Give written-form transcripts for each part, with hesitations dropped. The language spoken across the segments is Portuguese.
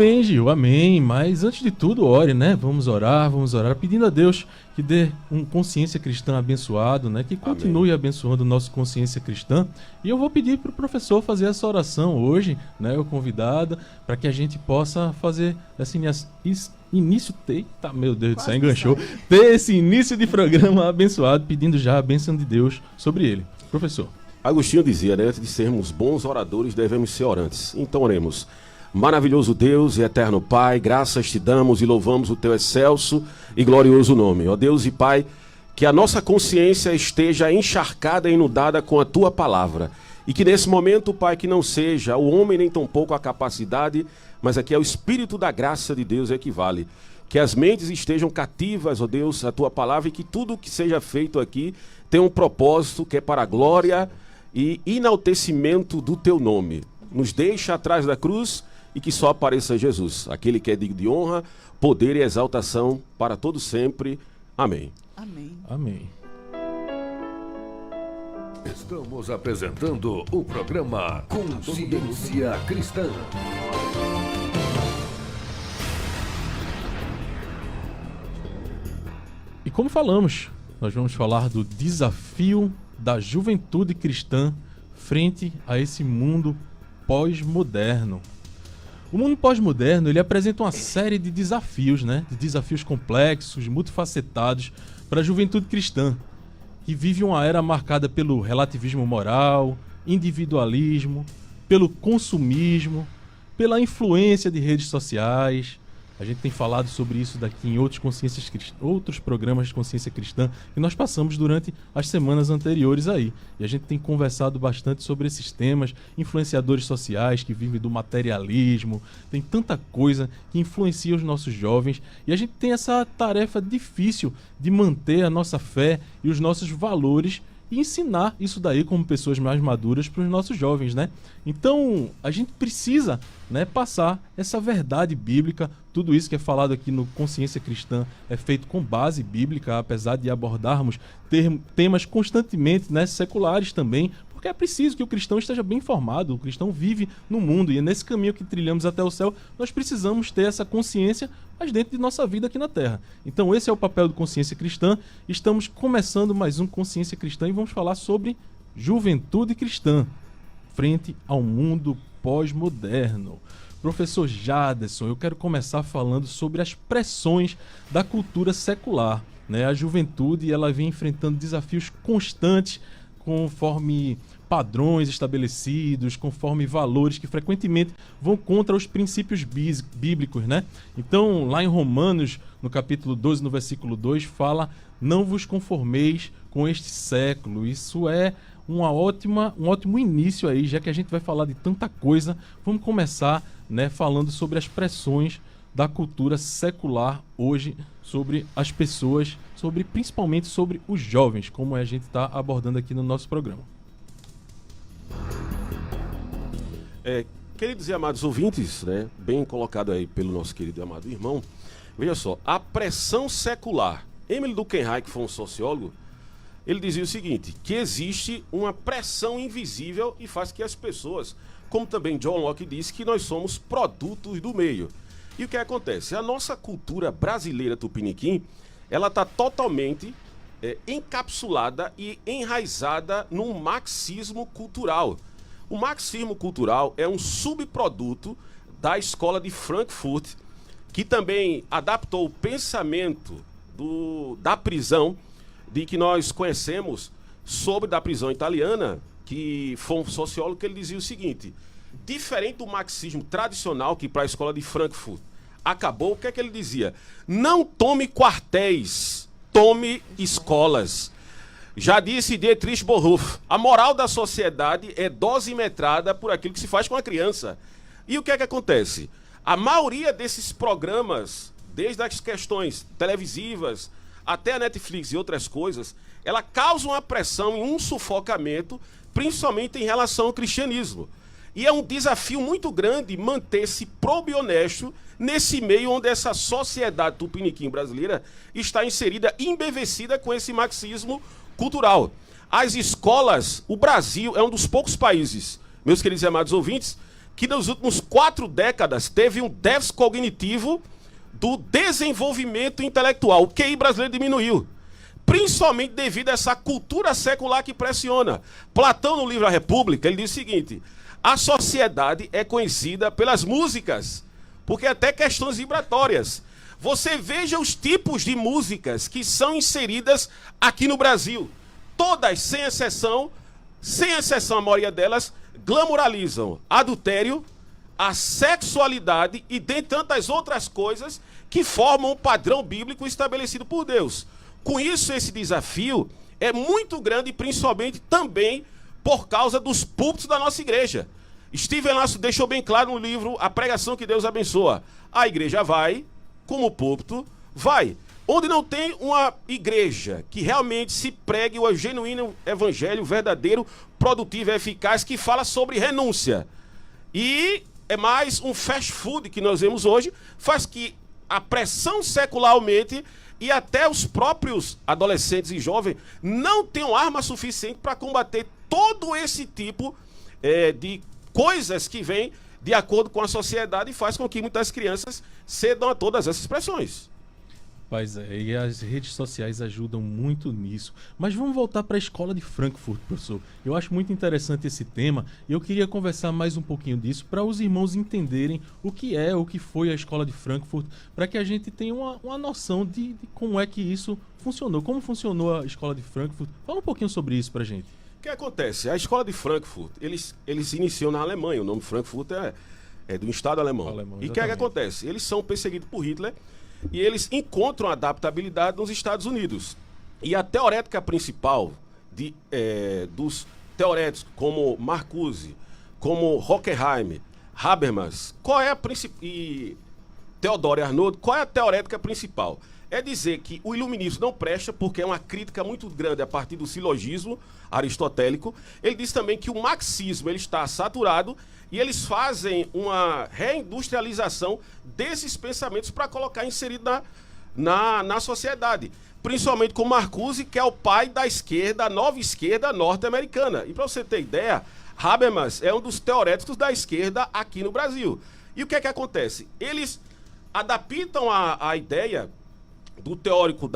bem, Gil, amém. Mas antes de tudo, ore, né? Vamos orar, pedindo a Deus que dê um consciência cristã abençoado, né? Que continue abençoando o nosso consciência cristã. E eu vou pedir para o professor fazer essa oração hoje, né? O convidado, para que a gente possa fazer esse início. Eita, meu Deus do céu, enganchou. Ter esse início de programa abençoado, pedindo já a bênção de Deus sobre ele. Professor. Agostinho dizia, né? Antes de sermos bons oradores, devemos ser orantes. Então oremos. Maravilhoso Deus e eterno Pai, graças te damos e louvamos o teu excelso e glorioso nome. Ó Deus e Pai, que a nossa consciência esteja encharcada e inundada com a tua palavra. E que nesse momento, Pai, que não seja o homem nem tampouco a capacidade, mas aqui é o Espírito da graça de Deus que vale. Que as mentes estejam cativas, ó Deus, à tua palavra, e que tudo que seja feito aqui tenha um propósito que é para a glória e enaltecimento do teu nome. Nos deixa atrás da cruz e que só apareça Jesus, aquele que é digno de honra, poder e exaltação para todo sempre. Amém. Amém. Amém. Estamos apresentando o programa Consciência Cristã. E como falamos, nós vamos falar do desafio da juventude cristã frente a esse mundo pós-moderno. O mundo pós-moderno, ele apresenta uma série de desafios, né? De desafios complexos, multifacetados para a juventude cristã, que vive uma era marcada pelo relativismo moral, individualismo, pelo consumismo, pela influência de redes sociais. A gente tem falado sobre isso daqui em outros programas de consciência cristã que nós passamos durante as semanas anteriores aí. E a gente tem conversado bastante sobre esses temas, influenciadores sociais que vivem do materialismo, tem tanta coisa que influencia os nossos jovens. E a gente tem essa tarefa difícil de manter a nossa fé e os nossos valores e ensinar isso daí como pessoas mais maduras para os nossos jovens, né? Então, a gente precisa, né, passar essa verdade bíblica. Tudo isso que é falado aqui no Consciência Cristã é feito com base bíblica, apesar de abordarmos temas constantemente, né, seculares também, porque é preciso que o cristão esteja bem informado. O cristão vive no mundo e é nesse caminho que trilhamos até o céu. Nós precisamos ter essa consciência, mas dentro de nossa vida aqui na Terra. Então esse é o papel do Consciência Cristã. Estamos começando mais um Consciência Cristã e vamos falar sobre juventude cristã frente ao mundo pós-moderno. Professor Jaderson, eu quero começar falando sobre as pressões da cultura secular, né? A juventude, ela vem enfrentando desafios constantes conforme padrões estabelecidos, conforme valores que frequentemente vão contra os princípios bíblicos, né? Então, lá em Romanos, no capítulo 12, no versículo 2, fala: não vos conformeis com este século. Isso é um ótimo início aí, já que a gente vai falar de tanta coisa. Vamos começar, né, falando sobre as pressões da cultura secular hoje sobre as pessoas, principalmente sobre os jovens, como a gente está abordando aqui no nosso programa. Queridos e amados ouvintes, né, bem colocado aí pelo nosso querido e amado irmão, veja só, a pressão secular. Emile Durkheim, que foi um sociólogo, ele dizia o seguinte, que existe uma pressão invisível e faz que as pessoas, como também John Locke disse, que nós somos produtos do meio. E o que acontece? A nossa cultura brasileira tupiniquim, ela está totalmente encapsulada e enraizada num marxismo cultural. O marxismo cultural é um subproduto da escola de Frankfurt, que também adaptou o pensamento da prisão, de que nós conhecemos sobre da prisão italiana, que foi um sociólogo que ele dizia o seguinte: diferente do marxismo tradicional, que para a escola de Frankfurt acabou, o que é que ele dizia? Não tome quartéis, tome escolas. Já disse Dietrich Bonhoeffer, a moral da sociedade é dosimetrada por aquilo que se faz com a criança. E o que é que acontece? A maioria desses programas, desde as questões televisivas até a Netflix e outras coisas, ela causa uma pressão e um sufocamento, principalmente em relação ao cristianismo. E é um desafio muito grande manter-se probo e honesto nesse meio onde essa sociedade tupiniquim brasileira está inserida, embevecida com esse marxismo cultural. As escolas, o Brasil é um dos poucos países, meus queridos e amados ouvintes, que nos últimos 4 décadas teve um déficit cognitivo do desenvolvimento intelectual. O QI brasileiro diminuiu, principalmente devido a essa cultura secular que pressiona. Platão, no livro A República, ele diz o seguinte: a sociedade é conhecida pelas músicas, porque até questões vibratórias. Você veja os tipos de músicas que são inseridas aqui no Brasil. Todas, sem exceção a maioria delas, glamoralizam adultério, a sexualidade e dentre tantas outras coisas que formam um padrão bíblico estabelecido por Deus. Com isso, esse desafio é muito grande, principalmente também por causa dos púlpitos da nossa igreja. Steven Lasso deixou bem claro no livro A Pregação que Deus Abençoa. A igreja vai, como o púlpito vai. Onde não tem uma igreja que realmente se pregue o genuíno evangelho verdadeiro, produtivo e eficaz, que fala sobre renúncia. E é mais um fast food que nós vemos hoje, faz que a pressão secular aumente e até os próprios adolescentes e jovens não tenham arma suficiente para combater todo esse tipo de coisas que vêm de acordo com a sociedade e faz com que muitas crianças cedam a todas essas pressões. Pois é, e as redes sociais ajudam muito nisso. Mas vamos voltar para a escola de Frankfurt, professor. Eu acho muito interessante esse tema e eu queria conversar mais um pouquinho disso para os irmãos entenderem o que foi a escola de Frankfurt, para que a gente tenha uma noção de como é que isso funcionou, como funcionou a escola de Frankfurt. Fala um pouquinho sobre isso para a gente. O que acontece? A escola de Frankfurt, eles iniciam na Alemanha, o nome Frankfurt é do Estado alemão. E o que acontece? Eles são perseguidos por Hitler e eles encontram adaptabilidade nos Estados Unidos. E a teorética principal dos teoréticos como Marcuse, como Horkheim, Habermas, e Theodor Arnold, qual é a teorética principal? É dizer que o iluminismo não presta porque é uma crítica muito grande a partir do silogismo aristotélico. Ele diz também que o marxismo ele está saturado e eles fazem uma reindustrialização desses pensamentos para colocar inserido na sociedade. Principalmente com Marcuse, que é o pai da esquerda, a nova esquerda norte-americana. E para você ter ideia, Habermas é um dos teoréticos da esquerda aqui no Brasil. E o que é que acontece? Eles adaptam a ideia do teórico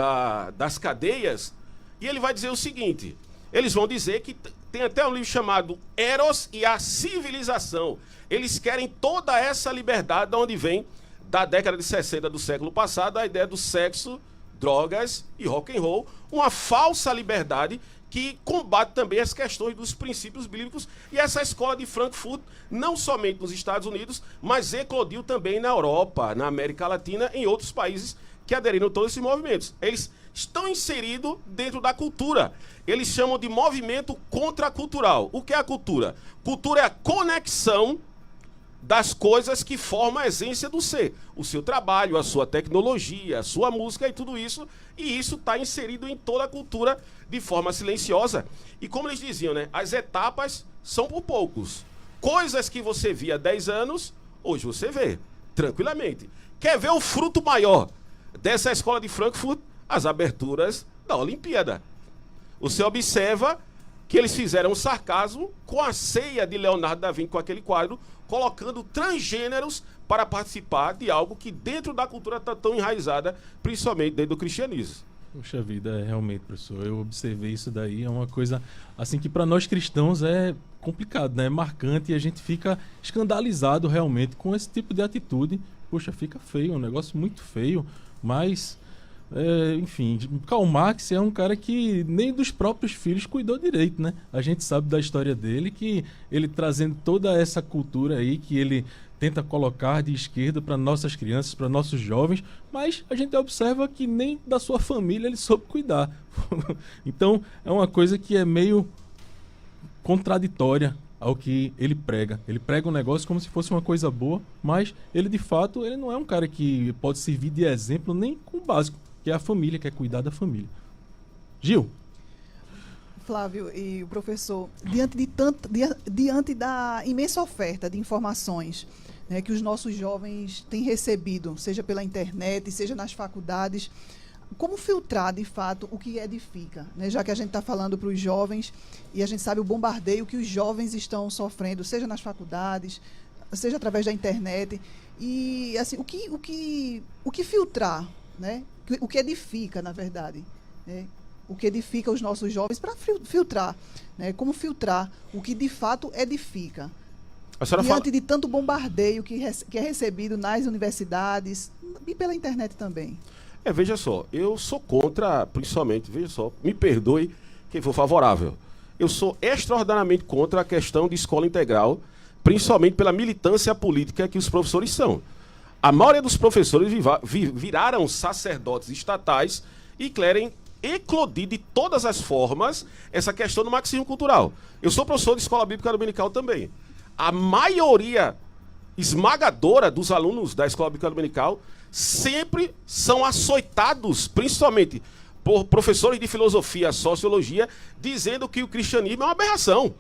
das cadeias, e ele vai dizer o seguinte: eles vão dizer que tem até um livro chamado Eros e a Civilização. Eles querem toda essa liberdade de onde vem, da década de 60 do século passado, a ideia do sexo, drogas e rock and roll, uma falsa liberdade que combate também as questões dos princípios bíblicos. E essa escola de Frankfurt, não somente nos Estados Unidos, mas eclodiu também na Europa, na América Latina, em outros países que aderiram a todos esses movimentos. Eles estão inseridos dentro da cultura. Eles chamam de movimento contracultural. O que é a cultura? Cultura é a conexão das coisas que formam a essência do ser. O seu trabalho, a sua tecnologia, a sua música e tudo isso. E isso está inserido em toda a cultura de forma silenciosa. E como eles diziam, né? As etapas são por poucos. Coisas que você via há 10 anos, hoje você vê, tranquilamente. Quer ver o fruto maior dessa escola de Frankfurt? As aberturas da Olimpíada. Você observa que eles fizeram um sarcasmo com a ceia de Leonardo da Vinci, com aquele quadro, colocando transgêneros para participar de algo que dentro da cultura está tão enraizada, principalmente dentro do cristianismo. Poxa vida, realmente, professor, eu observei isso daí, é uma coisa assim que para nós cristãos é complicado, né? É marcante e a gente fica escandalizado realmente com esse tipo de atitude. Poxa, fica feio, é um negócio muito feio, mas... enfim, Karl Marx é um cara que nem dos próprios filhos cuidou direito, né? A gente sabe da história dele, que ele trazendo toda essa cultura aí, que ele tenta colocar de esquerda para nossas crianças, para nossos jovens, mas a gente observa que nem da sua família ele soube cuidar. Então, é uma coisa que é meio contraditória ao que ele prega. Ele prega um negócio como se fosse uma coisa boa, mas ele, de fato, ele não é um cara que pode servir de exemplo nem com o básico, que é a família, que é cuidar da família. Gil. Flávio e o professor, diante da imensa oferta de informações, né, que os nossos jovens têm recebido, seja pela internet, seja nas faculdades, como filtrar, de fato, o que edifica? Né? Já que a gente está falando para os jovens e a gente sabe o bombardeio que os jovens estão sofrendo, seja nas faculdades, seja através da internet. E assim, o que filtrar, né? O que edifica, na verdade, né? O que edifica os nossos jovens para filtrar, né? Como filtrar o que de fato edifica. Diante de tanto bombardeio que é recebido nas universidades e pela internet também. Veja só, eu sou contra, principalmente, veja só, me perdoe quem for favorável. Eu sou extraordinariamente contra a questão de escola integral, principalmente pela militância política que os professores são. A maioria dos professores viraram sacerdotes estatais e querem eclodir de todas as formas essa questão do marxismo cultural. Eu sou professor de escola bíblica dominical também. A maioria esmagadora dos alunos da escola bíblica dominical sempre são açoitados, principalmente por professores de filosofia, sociologia, dizendo que o cristianismo é uma aberração.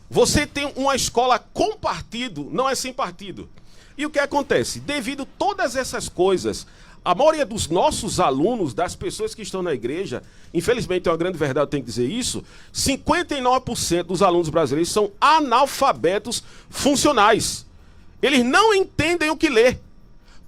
Você tem uma escola com partido, não é sem partido. E o que acontece? Devido a todas essas coisas, a maioria dos nossos alunos, das pessoas que estão na igreja, infelizmente é uma grande verdade, eu tenho que dizer isso, 59% dos alunos brasileiros são analfabetos funcionais. Eles não entendem o que ler.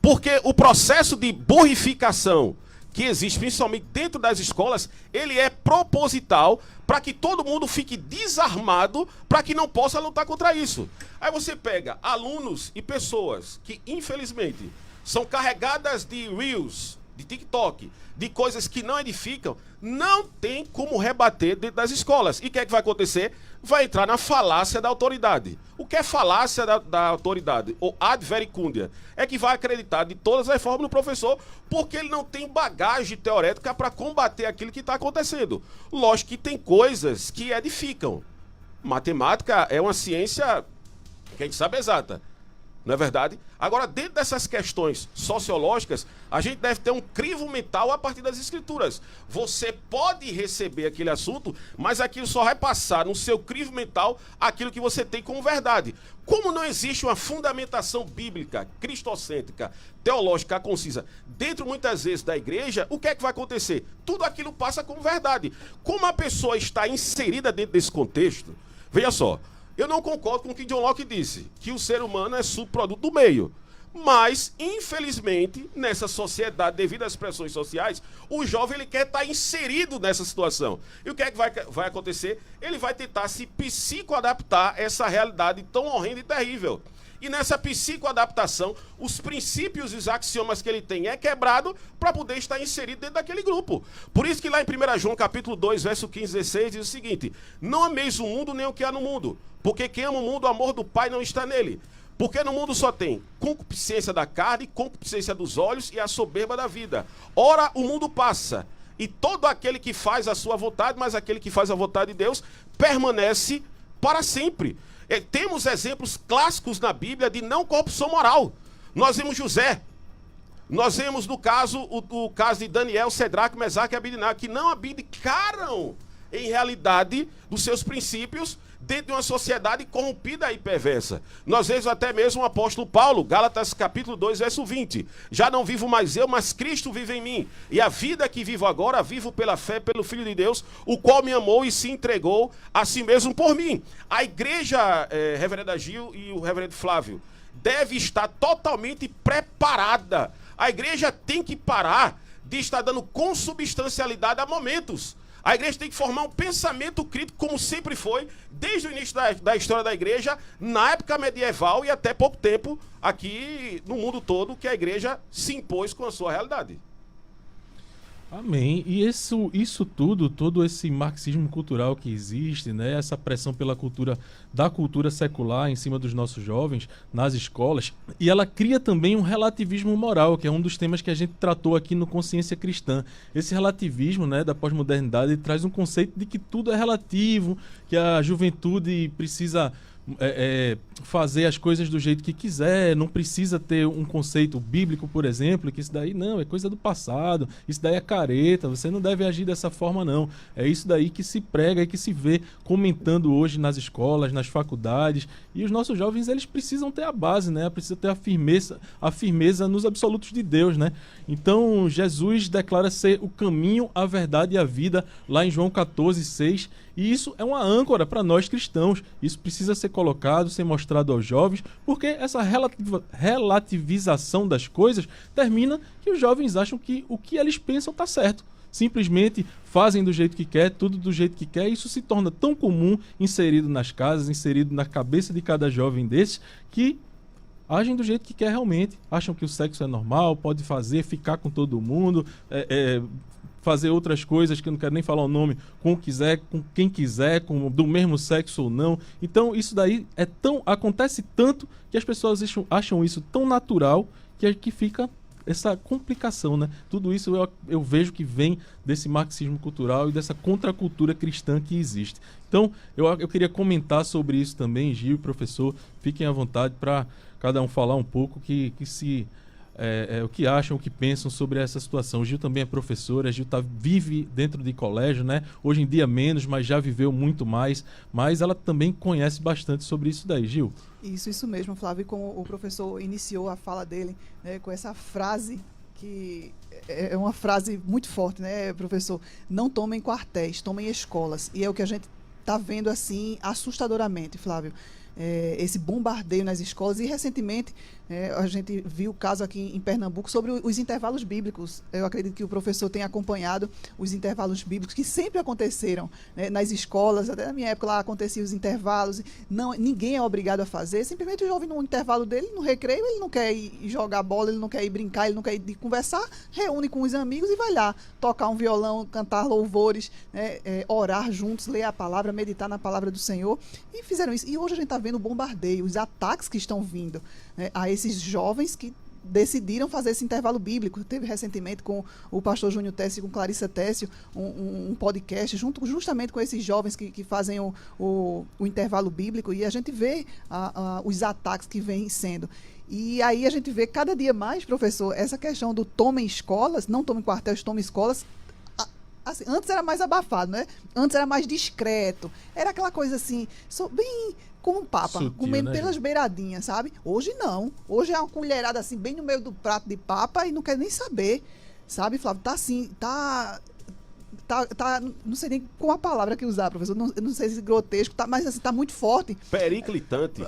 Porque o processo de burrificação que existe, principalmente dentro das escolas, ele é proposital para que todo mundo fique desarmado para que não possa lutar contra isso. Aí você pega alunos e pessoas que, infelizmente, são carregadas de Reels, de TikTok, de coisas que não edificam, não tem como rebater dentro das escolas. E o que é que vai acontecer? Vai entrar na falácia da autoridade. O que é falácia da autoridade? Ou ad verecundia? É que vai acreditar de todas as formas no professor, porque ele não tem bagagem teórica para combater aquilo que está acontecendo. Lógico que tem coisas que edificam. Matemática é uma ciência que a gente sabe exata. Não é verdade? Agora, dentro dessas questões sociológicas, a gente deve ter um crivo mental a partir das escrituras. Você pode receber aquele assunto, mas aquilo só vai passar no seu crivo mental aquilo que você tem como verdade. Como não existe uma fundamentação bíblica, cristocêntrica, teológica concisa, dentro muitas vezes da igreja, o que é que vai acontecer? Tudo aquilo passa como verdade. Como a pessoa está inserida dentro desse contexto, veja só, eu não concordo com o que John Locke disse, que o ser humano é subproduto do meio. Mas, infelizmente, nessa sociedade, devido às pressões sociais, o jovem ele quer estar inserido nessa situação. E o que é que vai acontecer? Ele vai tentar se psicoadaptar a essa realidade tão horrenda e terrível. E nessa psicoadaptação, os princípios e os axiomas que ele tem é quebrado para poder estar inserido dentro daquele grupo. Por isso que lá em 1 João capítulo 2, verso 15 e 16, diz o seguinte: não ameis o mundo nem o que há no mundo, porque quem ama o mundo, o amor do Pai não está nele. Porque no mundo só tem concupiscência da carne, concupiscência dos olhos e a soberba da vida. Ora, o mundo passa, e todo aquele que faz a sua vontade, mas aquele que faz a vontade de Deus, permanece para sempre. Temos exemplos clássicos na Bíblia de não corrupção moral. Nós vemos José. Nós vemos no caso, o caso de Daniel, Cedraque, Mesaque e Abednego, que não abdicaram em realidade dos seus princípios dentro de uma sociedade corrompida e perversa. Nós vemos até mesmo o apóstolo Paulo, Gálatas capítulo 2, verso 20. Já não vivo mais eu, mas Cristo vive em mim. E a vida que vivo agora, vivo pela fé, pelo Filho de Deus, o qual me amou e se entregou a si mesmo por mim. A igreja, reverenda Gil e o reverendo Flávio, deve estar totalmente preparada. A igreja tem que parar de estar dando consubstancialidade a momentos. A igreja tem que formar um pensamento crítico, como sempre foi, desde o início da história da igreja, na época medieval e até pouco tempo aqui no mundo todo, que a igreja se impôs com a sua realidade. Amém. E isso tudo, todo esse marxismo cultural que existe, né, essa pressão pela da cultura secular em cima dos nossos jovens, nas escolas, e ela cria também um relativismo moral, que é um dos temas que a gente tratou aqui no Consciência Cristã. Esse relativismo, né, da pós-modernidade traz um conceito de que tudo é relativo, que a juventude precisa fazer as coisas do jeito que quiser, não precisa ter um conceito bíblico, por exemplo, que isso daí não, é coisa do passado, isso daí é careta, você não deve agir dessa forma não. É isso daí que se prega e que se vê comentando hoje nas escolas, nas faculdades, e os nossos jovens, eles precisam ter a base, né? Precisam ter a firmeza nos absolutos de Deus, né? Então, Jesus declara ser o caminho, a verdade e a vida, lá em João 14, 6, E isso é uma âncora para nós cristãos. Isso precisa ser colocado, ser mostrado aos jovens, porque essa relativização das coisas termina que os jovens acham que o que eles pensam está certo. Simplesmente fazem do jeito que quer, tudo do jeito que quer, e isso se torna tão comum, inserido nas casas, inserido na cabeça de cada jovem desses, que agem do jeito que quer realmente, acham que o sexo é normal, pode fazer, ficar com todo mundo, fazer outras coisas, que eu não quero nem falar o nome, com quem quiser, do mesmo sexo ou não. Então isso daí acontece tanto que as pessoas acham isso tão natural que fica essa complicação, né? Tudo isso eu vejo que vem desse marxismo cultural e dessa contracultura cristã que existe. Então, eu queria comentar sobre isso também, Gil e professor, fiquem à vontade para cada um falar um pouco o que acham, o que pensam sobre essa situação. O Gil também é professor, a Gil vive dentro de colégio, né? Hoje em dia menos, mas já viveu muito mais, mas ela também conhece bastante sobre isso daí, Gil. Isso mesmo, Flávio, e como o professor iniciou a fala dele, né, com essa frase, que é uma frase muito forte, né, professor? Não tomem quartéis, tomem escolas. E é o que a gente está vendo, assim, assustadoramente, Flávio. Esse bombardeio nas escolas, e recentemente a gente viu o caso aqui em Pernambuco sobre os intervalos bíblicos. Eu acredito que o professor tem acompanhado os intervalos bíblicos que sempre aconteceram, né, nas escolas. Até na minha época lá aconteciam os intervalos, ninguém é obrigado a fazer, simplesmente o jovem no intervalo dele, no recreio, ele não quer ir jogar bola, ele não quer ir brincar, ele não quer ir conversar, reúne com os amigos e vai lá tocar um violão, cantar louvores, né, orar juntos, ler a palavra, meditar na palavra do Senhor, e fizeram isso. E hoje a gente está vendo o bombardeio, os ataques que estão vindo, né, a esses jovens que decidiram fazer esse intervalo bíblico. Teve recentemente com o pastor Júnior Técio e com Clarissa Técio um podcast justamente com esses jovens que fazem o intervalo bíblico, e a gente vê os ataques que vêm sendo. E aí a gente vê cada dia mais, professor, essa questão do tomem escolas, não tomem quartéis, tomem escolas. Assim, antes era mais abafado, né? Antes era mais discreto. Era aquela coisa assim, bem como um papa, sutil, comendo, né, pelas gente? beiradinhas, sabe? Hoje não. Hoje é uma colherada assim, bem no meio do prato de papa, e não quer nem saber. Sabe, Flávio? Tá assim, não sei nem qual a palavra que usar, professor. Eu não sei se grotesco, mas assim, tá muito forte. Periclitante.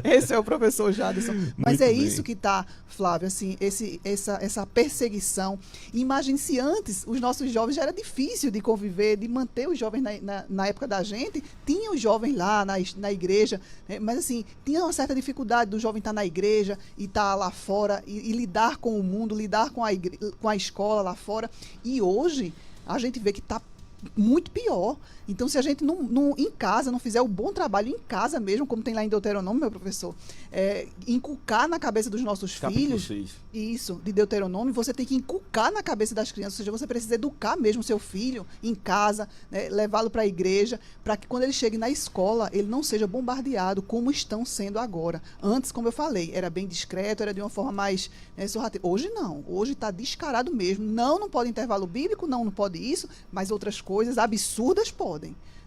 Esse é o professor Jadson. Mas Muito é bem. isso que tá, Flávio, assim, essa perseguição. Imagine se antes os nossos jovens já era difícil de conviver, de manter os jovens na época da gente. Tinha os jovens lá na igreja, né? Mas assim, tinha uma certa dificuldade do jovem estar na igreja e estar lá fora e lidar com o mundo, lidar com a escola lá fora. E hoje a gente vê que está muito pior. Então, se a gente em casa não fizer o bom trabalho em casa mesmo, como tem lá em Deuteronômio, meu professor, inculcar na cabeça dos nossos Capítulo filhos, 6. isso, de Deuteronômio, você tem que inculcar na cabeça das crianças, ou seja, você precisa educar mesmo seu filho em casa, né, levá-lo para a igreja, para que quando ele chegue na escola, ele não seja bombardeado como estão sendo agora. Antes, como eu falei, era bem discreto, era de uma forma mais sorrateira. Hoje não, hoje está descarado mesmo. Não pode intervalo bíblico, não pode isso, mas outras coisas absurdas podem.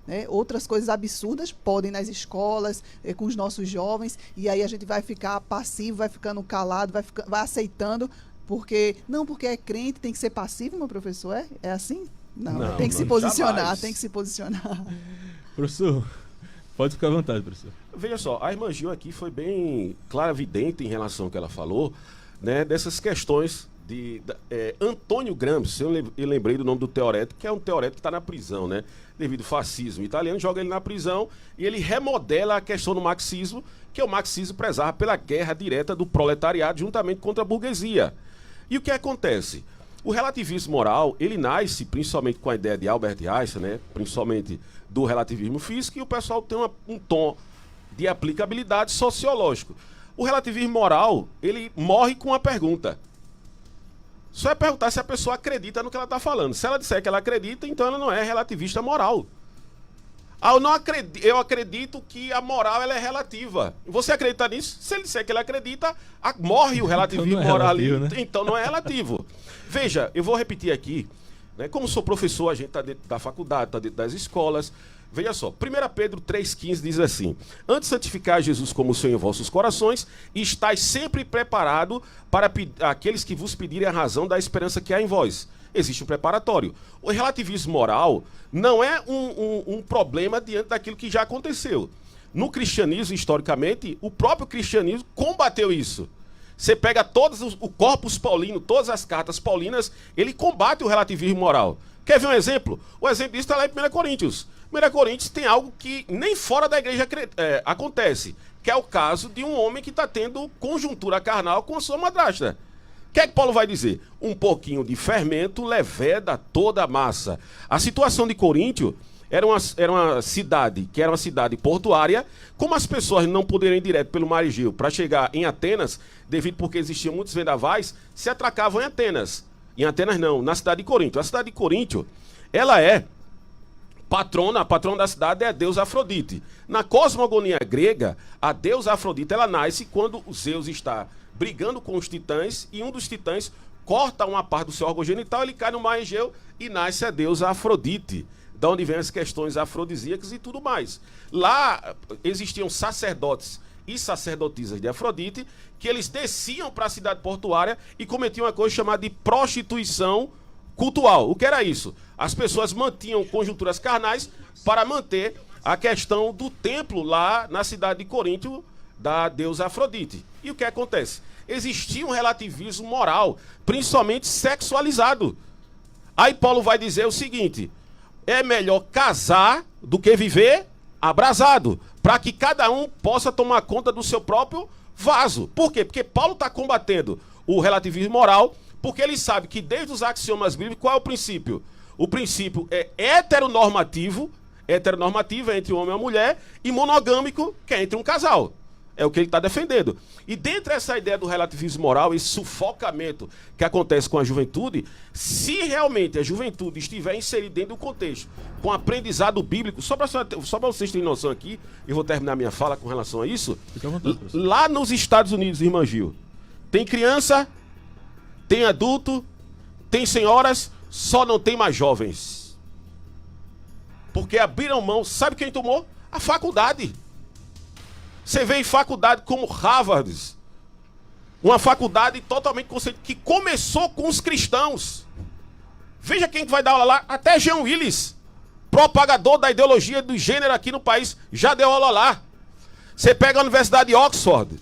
Né? Outras coisas absurdas podem nas escolas, com os nossos jovens, e aí a gente vai ficar passivo, vai ficando calado, vai aceitando, porque é crente, tem que ser passivo, meu professor, é assim? Não, tem que se posicionar, jamais. tem que se posicionar. Professor, pode ficar à vontade, professor. Veja só, a irmã Gil aqui foi bem clarividente em relação ao que ela falou, né, dessas questões de Antônio Gramsci. Eu lembrei do nome do teorético, que é um teorético que está na prisão, né, devido ao fascismo italiano, joga ele na prisão e ele remodela a questão do marxismo, que é o marxismo prezava pela guerra direta do proletariado juntamente contra a burguesia. E o que acontece? O relativismo moral, ele nasce principalmente com a ideia de Albert Einstein, né, principalmente do relativismo físico, e o pessoal tem um tom de aplicabilidade sociológico. O relativismo moral, ele morre com uma pergunta. Só é perguntar se a pessoa acredita no que ela está falando. Se ela disser que ela acredita, então ela não é relativista moral. Eu acredito que a moral ela é relativa. Você acredita nisso? Se ele disser que ele acredita, morre o relativismo Então não é moral relativo, ali. né? Então não é relativo. Veja, eu vou repetir aqui, né? Como sou professor, a gente está dentro da faculdade, está dentro das escolas. Veja só, 1 Pedro 3,15 diz assim: antes santificar Jesus como o Senhor em vossos corações, e estáis sempre preparado para aqueles que vos pedirem a razão da esperança que há em vós, existe um preparatório. O relativismo moral não é um problema diante daquilo que já aconteceu. No cristianismo, historicamente, o próprio cristianismo combateu isso. Você pega o corpus paulino, todas as cartas paulinas, ele combate o relativismo moral. Quer ver um exemplo? O exemplo disso está lá em 1 Coríntios. 1 Coríntios tem algo que nem fora da igreja acontece, que é o caso de um homem que está tendo conjuntura carnal com a sua madrasta. O que é que Paulo vai dizer? Um pouquinho de fermento leveda toda a massa. A situação de Coríntio era uma cidade que era uma cidade portuária. Como as pessoas não poderiam ir direto pelo mar Egeu para chegar em Atenas, devido porque existiam muitos vendavais, se atracavam em Atenas. Em Atenas não, na cidade de Coríntio. A cidade de Coríntio, ela é a patrona da cidade é a deusa Afrodite. Na cosmogonia grega, a deusa Afrodite, ela nasce quando o Zeus está brigando com os titãs e um dos titãs corta uma parte do seu órgão genital, ele cai no mar Egeu e nasce a deusa Afrodite. Da onde vem as questões afrodisíacas e tudo mais. Lá existiam sacerdotes e sacerdotisas de Afrodite, que eles desciam para a cidade portuária e cometiam uma coisa chamada de prostituição cultual. O que era isso? As pessoas mantinham conjunturas carnais para manter a questão do templo lá na cidade de Coríntio, da deusa Afrodite. E o que acontece? Existia um relativismo moral, principalmente sexualizado. Aí Paulo vai dizer o seguinte: é melhor casar do que viver abrasado, para que cada um possa tomar conta do seu próprio vaso. Por quê? Porque Paulo está combatendo o relativismo moral, porque ele sabe que desde os axiomas bíblicos, qual é o princípio? O princípio é heteronormativo é entre o homem e a mulher, e monogâmico, que é entre um casal. É o que ele está defendendo. E dentro dessa ideia do relativismo moral, esse sufocamento que acontece com a juventude, se realmente a juventude estiver inserida dentro do contexto, com aprendizado bíblico, só para vocês terem noção aqui, eu vou terminar minha fala com relação a isso. Lá nos Estados Unidos, irmã Gil, tem criança, tem adulto, tem senhoras, só não tem mais jovens. Porque abriram mão, sabe quem tomou? A faculdade. Você vê em faculdade como Harvard, uma faculdade totalmente conceituada, que começou com os cristãos. Veja quem vai dar aula lá, até Jean Willis, propagador da ideologia do gênero aqui no país, já deu aula lá. Você pega a Universidade de Oxford,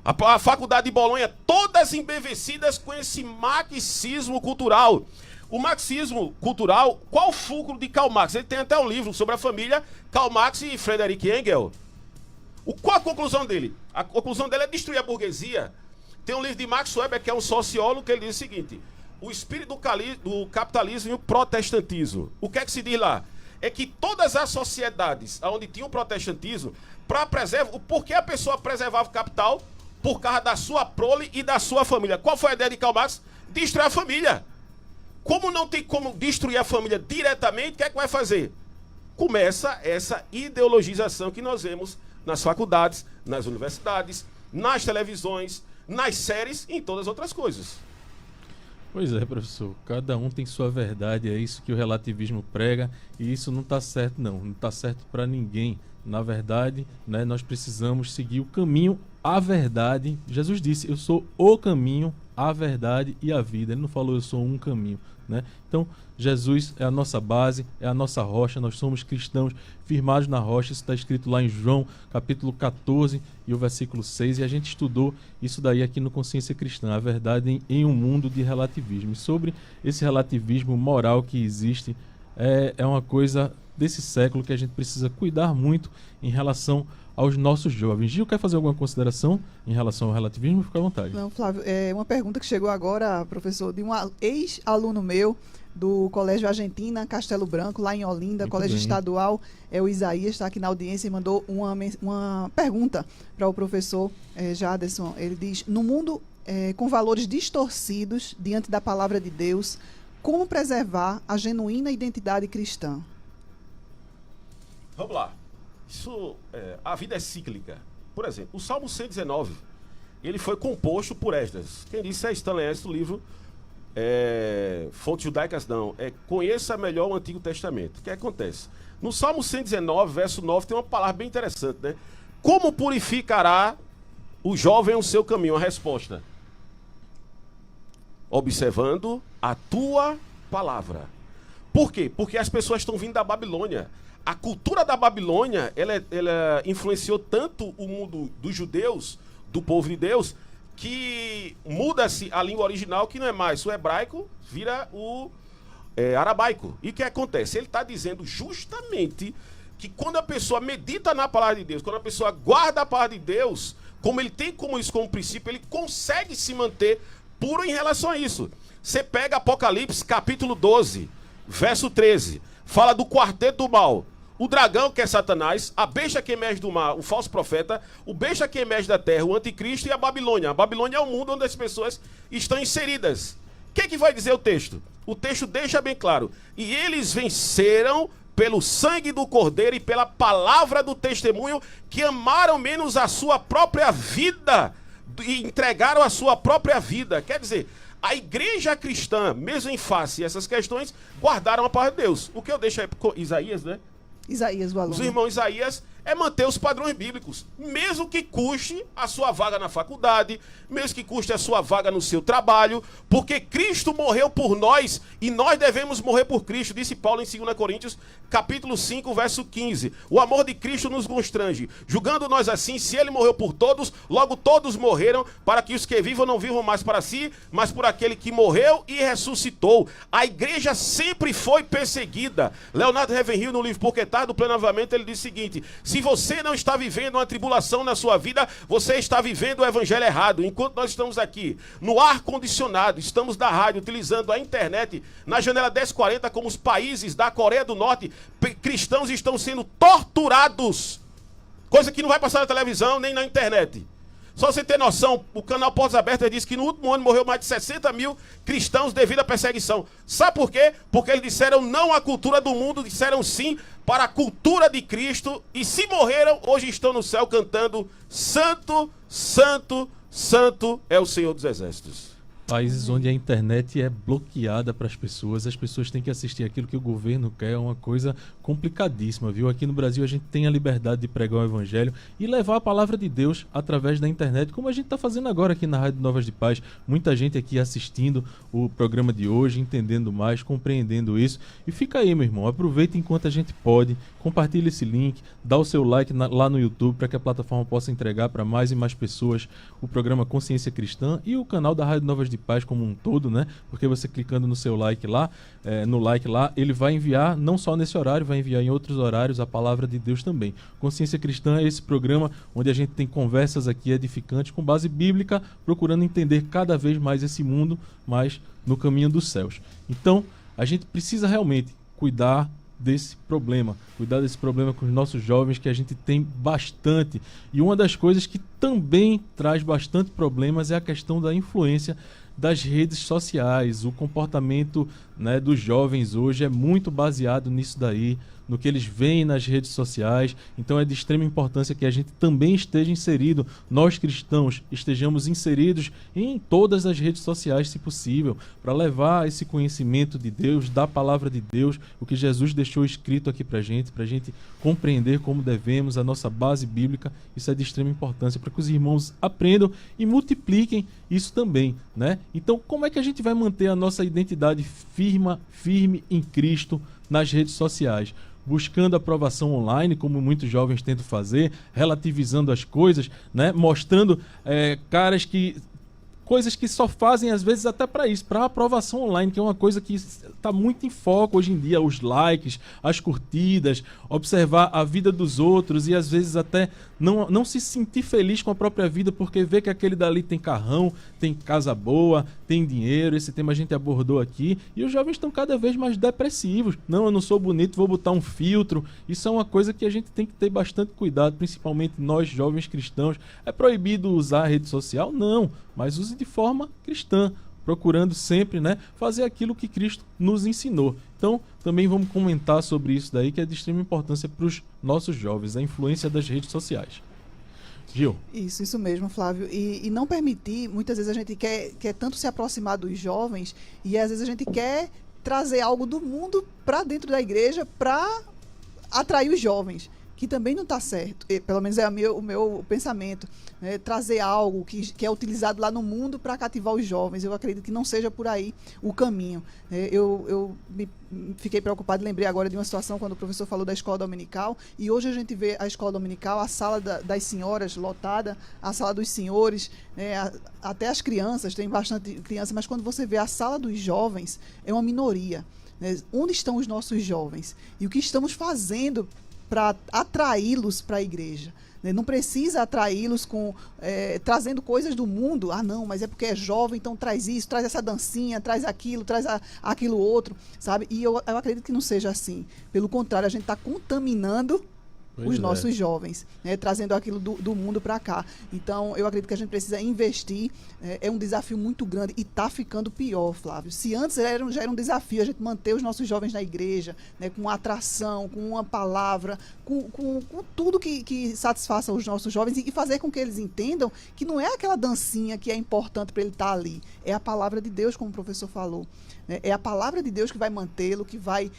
a faculdade de Bolonha, todas embevecidas com esse marxismo cultural. O marxismo cultural, qual o fulcro de Karl Marx? Ele tem até um livro sobre a família Karl Marx e Friedrich Engels. Qual a conclusão dele? A conclusão dele é destruir a burguesia. Tem um livro de Max Weber, que é um sociólogo, que ele diz o seguinte: o espírito do capitalismo e o protestantismo. O que é que se diz lá? É que todas as sociedades onde tinha o protestantismo, para preservar, por que a pessoa preservava o capital? Por causa da sua prole e da sua família. Qual foi a ideia de Karl Marx? Destruir a família. Como não tem como destruir a família diretamente, o que é que vai fazer? Começa essa ideologização que nós vemos nas faculdades, nas universidades, nas televisões, nas séries e em todas as outras coisas. Pois é, professor. Cada um tem sua verdade, é isso que o relativismo prega, e isso não está certo, não está certo para ninguém. Na verdade, né, nós precisamos seguir o caminho, a verdade. Jesus disse: eu sou o caminho, a verdade e a vida. Ele não falou eu sou um caminho, né? Então, Jesus é a nossa base, é a nossa rocha. Nós somos cristãos firmados na rocha. Isso está escrito lá em João, capítulo 14 e o versículo 6. E a gente estudou isso daí aqui no Consciência Cristã, a verdade em um mundo de relativismo. E sobre esse relativismo moral que existe, é uma coisa desse século que a gente precisa cuidar muito em relação aos nossos jovens. Gil, quer fazer alguma consideração em relação ao relativismo? Fica à vontade. Não, Flávio, é uma pergunta que chegou agora, professor, de um ex-aluno meu do Colégio Argentina, Castelo Branco, lá em Olinda, Muito Colégio bem. Estadual. O Isaías está aqui na audiência e mandou uma pergunta para o professor Jaderson. Ele diz: no mundo com valores distorcidos diante da palavra de Deus, como preservar a genuína identidade cristã? Vamos lá. A vida é cíclica. Por exemplo, o Salmo 119, ele foi composto por Esdras. Quem disse é Stanley Esdras, do livro Fontes Judaicas não. Conheça melhor o Antigo Testamento. O que acontece? No Salmo 119, verso 9, tem uma palavra bem interessante, né? Como purificará o jovem o seu caminho? A resposta: observando a tua palavra. Por quê? Porque as pessoas estão vindo da Babilônia. A cultura da Babilônia, ela influenciou tanto o mundo dos judeus, do povo de Deus, que muda-se a língua original, que não é mais o hebraico, vira o arabaico. E o que acontece? Ele está dizendo justamente que quando a pessoa medita na palavra de Deus, quando a pessoa guarda a palavra de Deus, como ele tem como isso como princípio, ele consegue se manter puro em relação a isso. Você pega Apocalipse capítulo 12, verso 13, fala do quarteto do mal. O dragão, que é Satanás, a besta que emerge do mar, o falso profeta, o besta que emerge da terra, o anticristo e a Babilônia. A Babilônia é o mundo onde as pessoas estão inseridas. O que vai dizer o texto? O texto deixa bem claro. E eles venceram pelo sangue do Cordeiro e pela palavra do testemunho, que amaram menos a sua própria vida e entregaram a sua própria vida. Quer dizer, a igreja cristã, mesmo em face a essas questões, guardaram a palavra de Deus. O que eu deixo aí para Isaías, né? Isaías, o aluno. Os irmãos Isaías é manter os padrões bíblicos, mesmo que custe a sua vaga na faculdade, mesmo que custe a sua vaga no seu trabalho, porque Cristo morreu por nós e nós devemos morrer por Cristo, disse Paulo em 2 Coríntios, capítulo 5, verso 15. O amor de Cristo nos constrange, julgando nós assim, se ele morreu por todos, logo todos morreram, para que os que vivam não vivam mais para si, mas por aquele que morreu e ressuscitou. A igreja sempre foi perseguida. Leonardo Ravenhill, no livro Porque Tarde do Pleno Avivamento, ele diz o seguinte: se você não está vivendo uma tribulação na sua vida, você está vivendo o evangelho errado. Enquanto nós estamos aqui no ar-condicionado, estamos da rádio, utilizando a internet, na janela 1040, como os países da Coreia do Norte, cristãos estão sendo torturados. Coisa que não vai passar na televisão, nem na internet. Só você ter noção, o canal Portas Abertas diz que no último ano morreu mais de 60 mil cristãos devido à perseguição. Sabe por quê? Porque eles disseram não à cultura do mundo, disseram sim para a cultura de Cristo. E se morreram, hoje estão no céu cantando: Santo, Santo, Santo é o Senhor dos Exércitos. Países onde a internet é bloqueada para as pessoas têm que assistir aquilo que o governo quer, é uma coisa complicadíssima, viu? Aqui no Brasil a gente tem a liberdade de pregar o evangelho e levar a palavra de Deus através da internet, como a gente está fazendo agora aqui na Rádio Novas de Paz. Muita gente aqui assistindo o programa de hoje, entendendo mais, compreendendo isso. E fica aí, meu irmão, aproveita enquanto a gente pode, compartilha esse link, dá o seu like lá no YouTube para que a plataforma possa entregar para mais e mais pessoas o programa Consciência Cristã e o canal da Rádio Novas de Paz como um todo, né? Porque você clicando no seu like lá, ele vai enviar, não só nesse horário, vai enviar em outros horários a palavra de Deus também. Consciência Cristã é esse programa onde a gente tem conversas aqui edificantes com base bíblica, procurando entender cada vez mais esse mundo, mais no caminho dos céus. Então, a gente precisa realmente cuidar desse problema com os nossos jovens, que a gente tem bastante. E uma das coisas que também traz bastante problemas é a questão da influência das redes sociais. O comportamento, né, dos jovens hoje é muito baseado nisso daí, no que eles veem nas redes sociais. Então é de extrema importância que a gente também esteja inserido, nós cristãos estejamos inseridos em todas as redes sociais, se possível, para levar esse conhecimento de Deus, da palavra de Deus, o que Jesus deixou escrito aqui para a gente compreender como devemos, a nossa base bíblica. Isso é de extrema importância para que os irmãos aprendam e multipliquem isso também, né? Então, como é que a gente vai manter a nossa identidade firme em Cristo nas redes sociais? Buscando aprovação online, como muitos jovens tentam fazer, relativizando as coisas, né? Mostrando coisas que só fazem, às vezes, até para isso, para aprovação online, que é uma coisa que está muito em foco hoje em dia, os likes, as curtidas, observar a vida dos outros e, às vezes, até não se sentir feliz com a própria vida, porque vê que aquele dali tem carrão, tem casa boa, tem dinheiro. Esse tema a gente abordou aqui, e os jovens estão cada vez mais depressivos. Não, eu não sou bonito, vou botar um filtro. Isso é uma coisa que a gente tem que ter bastante cuidado, principalmente nós, jovens cristãos. É proibido usar a rede social? Não, mas use de forma cristã, procurando sempre, né, fazer aquilo que Cristo nos ensinou. Então, também vamos comentar sobre isso daí, que é de extrema importância para os nossos jovens, a influência das redes sociais. Gil? Isso mesmo, Flávio. E não permitir, muitas vezes a gente quer tanto se aproximar dos jovens, e às vezes a gente quer trazer algo do mundo para dentro da igreja para atrair os jovens. que também não está certo. Pelo menos é o meu pensamento. Né? Trazer algo que é utilizado lá no mundo para cativar os jovens. Eu acredito que não seja por aí o caminho. Eu fiquei preocupado, lembrei agora de uma situação quando o professor falou da escola dominical, e hoje a gente vê a escola dominical, a sala das senhoras lotada, a sala dos senhores, né? Até as crianças, tem bastante criança, mas quando você vê a sala dos jovens, é uma minoria. Né? Onde estão os nossos jovens? E o que estamos fazendo para atraí-los para a igreja? Não precisa atraí-los trazendo coisas do mundo. Ah, não, mas é porque é jovem, então traz isso, traz essa dancinha, traz aquilo, traz aquilo outro, sabe? E eu acredito que não seja assim. Pelo contrário, a gente está contaminando os nossos jovens, né, trazendo aquilo do mundo para cá. Então, eu acredito que a gente precisa investir. É um desafio muito grande e está ficando pior, Flávio. Se antes já era um desafio a gente manter os nossos jovens na igreja, né, com atração, com uma palavra, com tudo que satisfaça os nossos jovens e fazer com que eles entendam que não é aquela dancinha que é importante para ele estar ali. É a palavra de Deus, como o professor falou. É a palavra de Deus que vai mantê-lo, que vai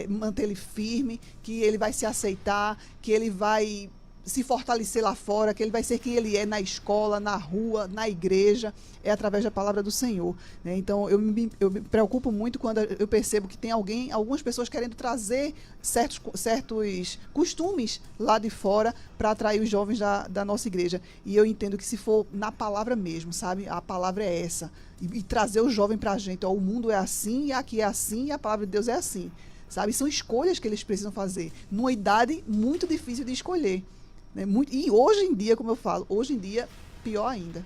manter ele firme, que ele vai se aceitar, que ele vai se fortalecer lá fora, que ele vai ser quem ele é na escola, na rua, na igreja, é através da palavra do Senhor. Né? Então, eu me preocupo muito quando eu percebo que tem algumas pessoas querendo trazer certos costumes lá de fora para atrair os jovens da nossa igreja. E eu entendo que se for na palavra mesmo, sabe? A palavra é essa. E trazer o jovem para a gente. Ó, o mundo é assim, e aqui é assim, e a palavra de Deus é assim. Sabe? São escolhas que eles precisam fazer. Numa idade muito difícil de escolher. Né? E hoje em dia, como eu falo, hoje em dia, pior ainda.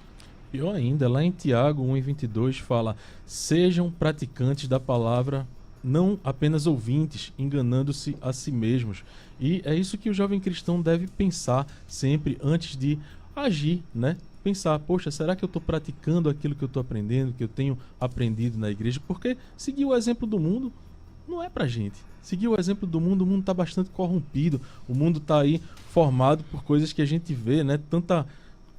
Pior ainda, lá em Tiago 1:22 fala: sejam praticantes da palavra, não apenas ouvintes, enganando-se a si mesmos. E é isso que o jovem cristão deve pensar sempre antes de agir, né? Pensar, poxa, será que eu estou praticando aquilo que eu estou aprendendo, que eu tenho aprendido na igreja? Porque seguir o exemplo do mundo não é pra gente. Seguir o exemplo do mundo, o mundo está bastante corrompido, o mundo está aí formado por coisas que a gente vê, né? Tanta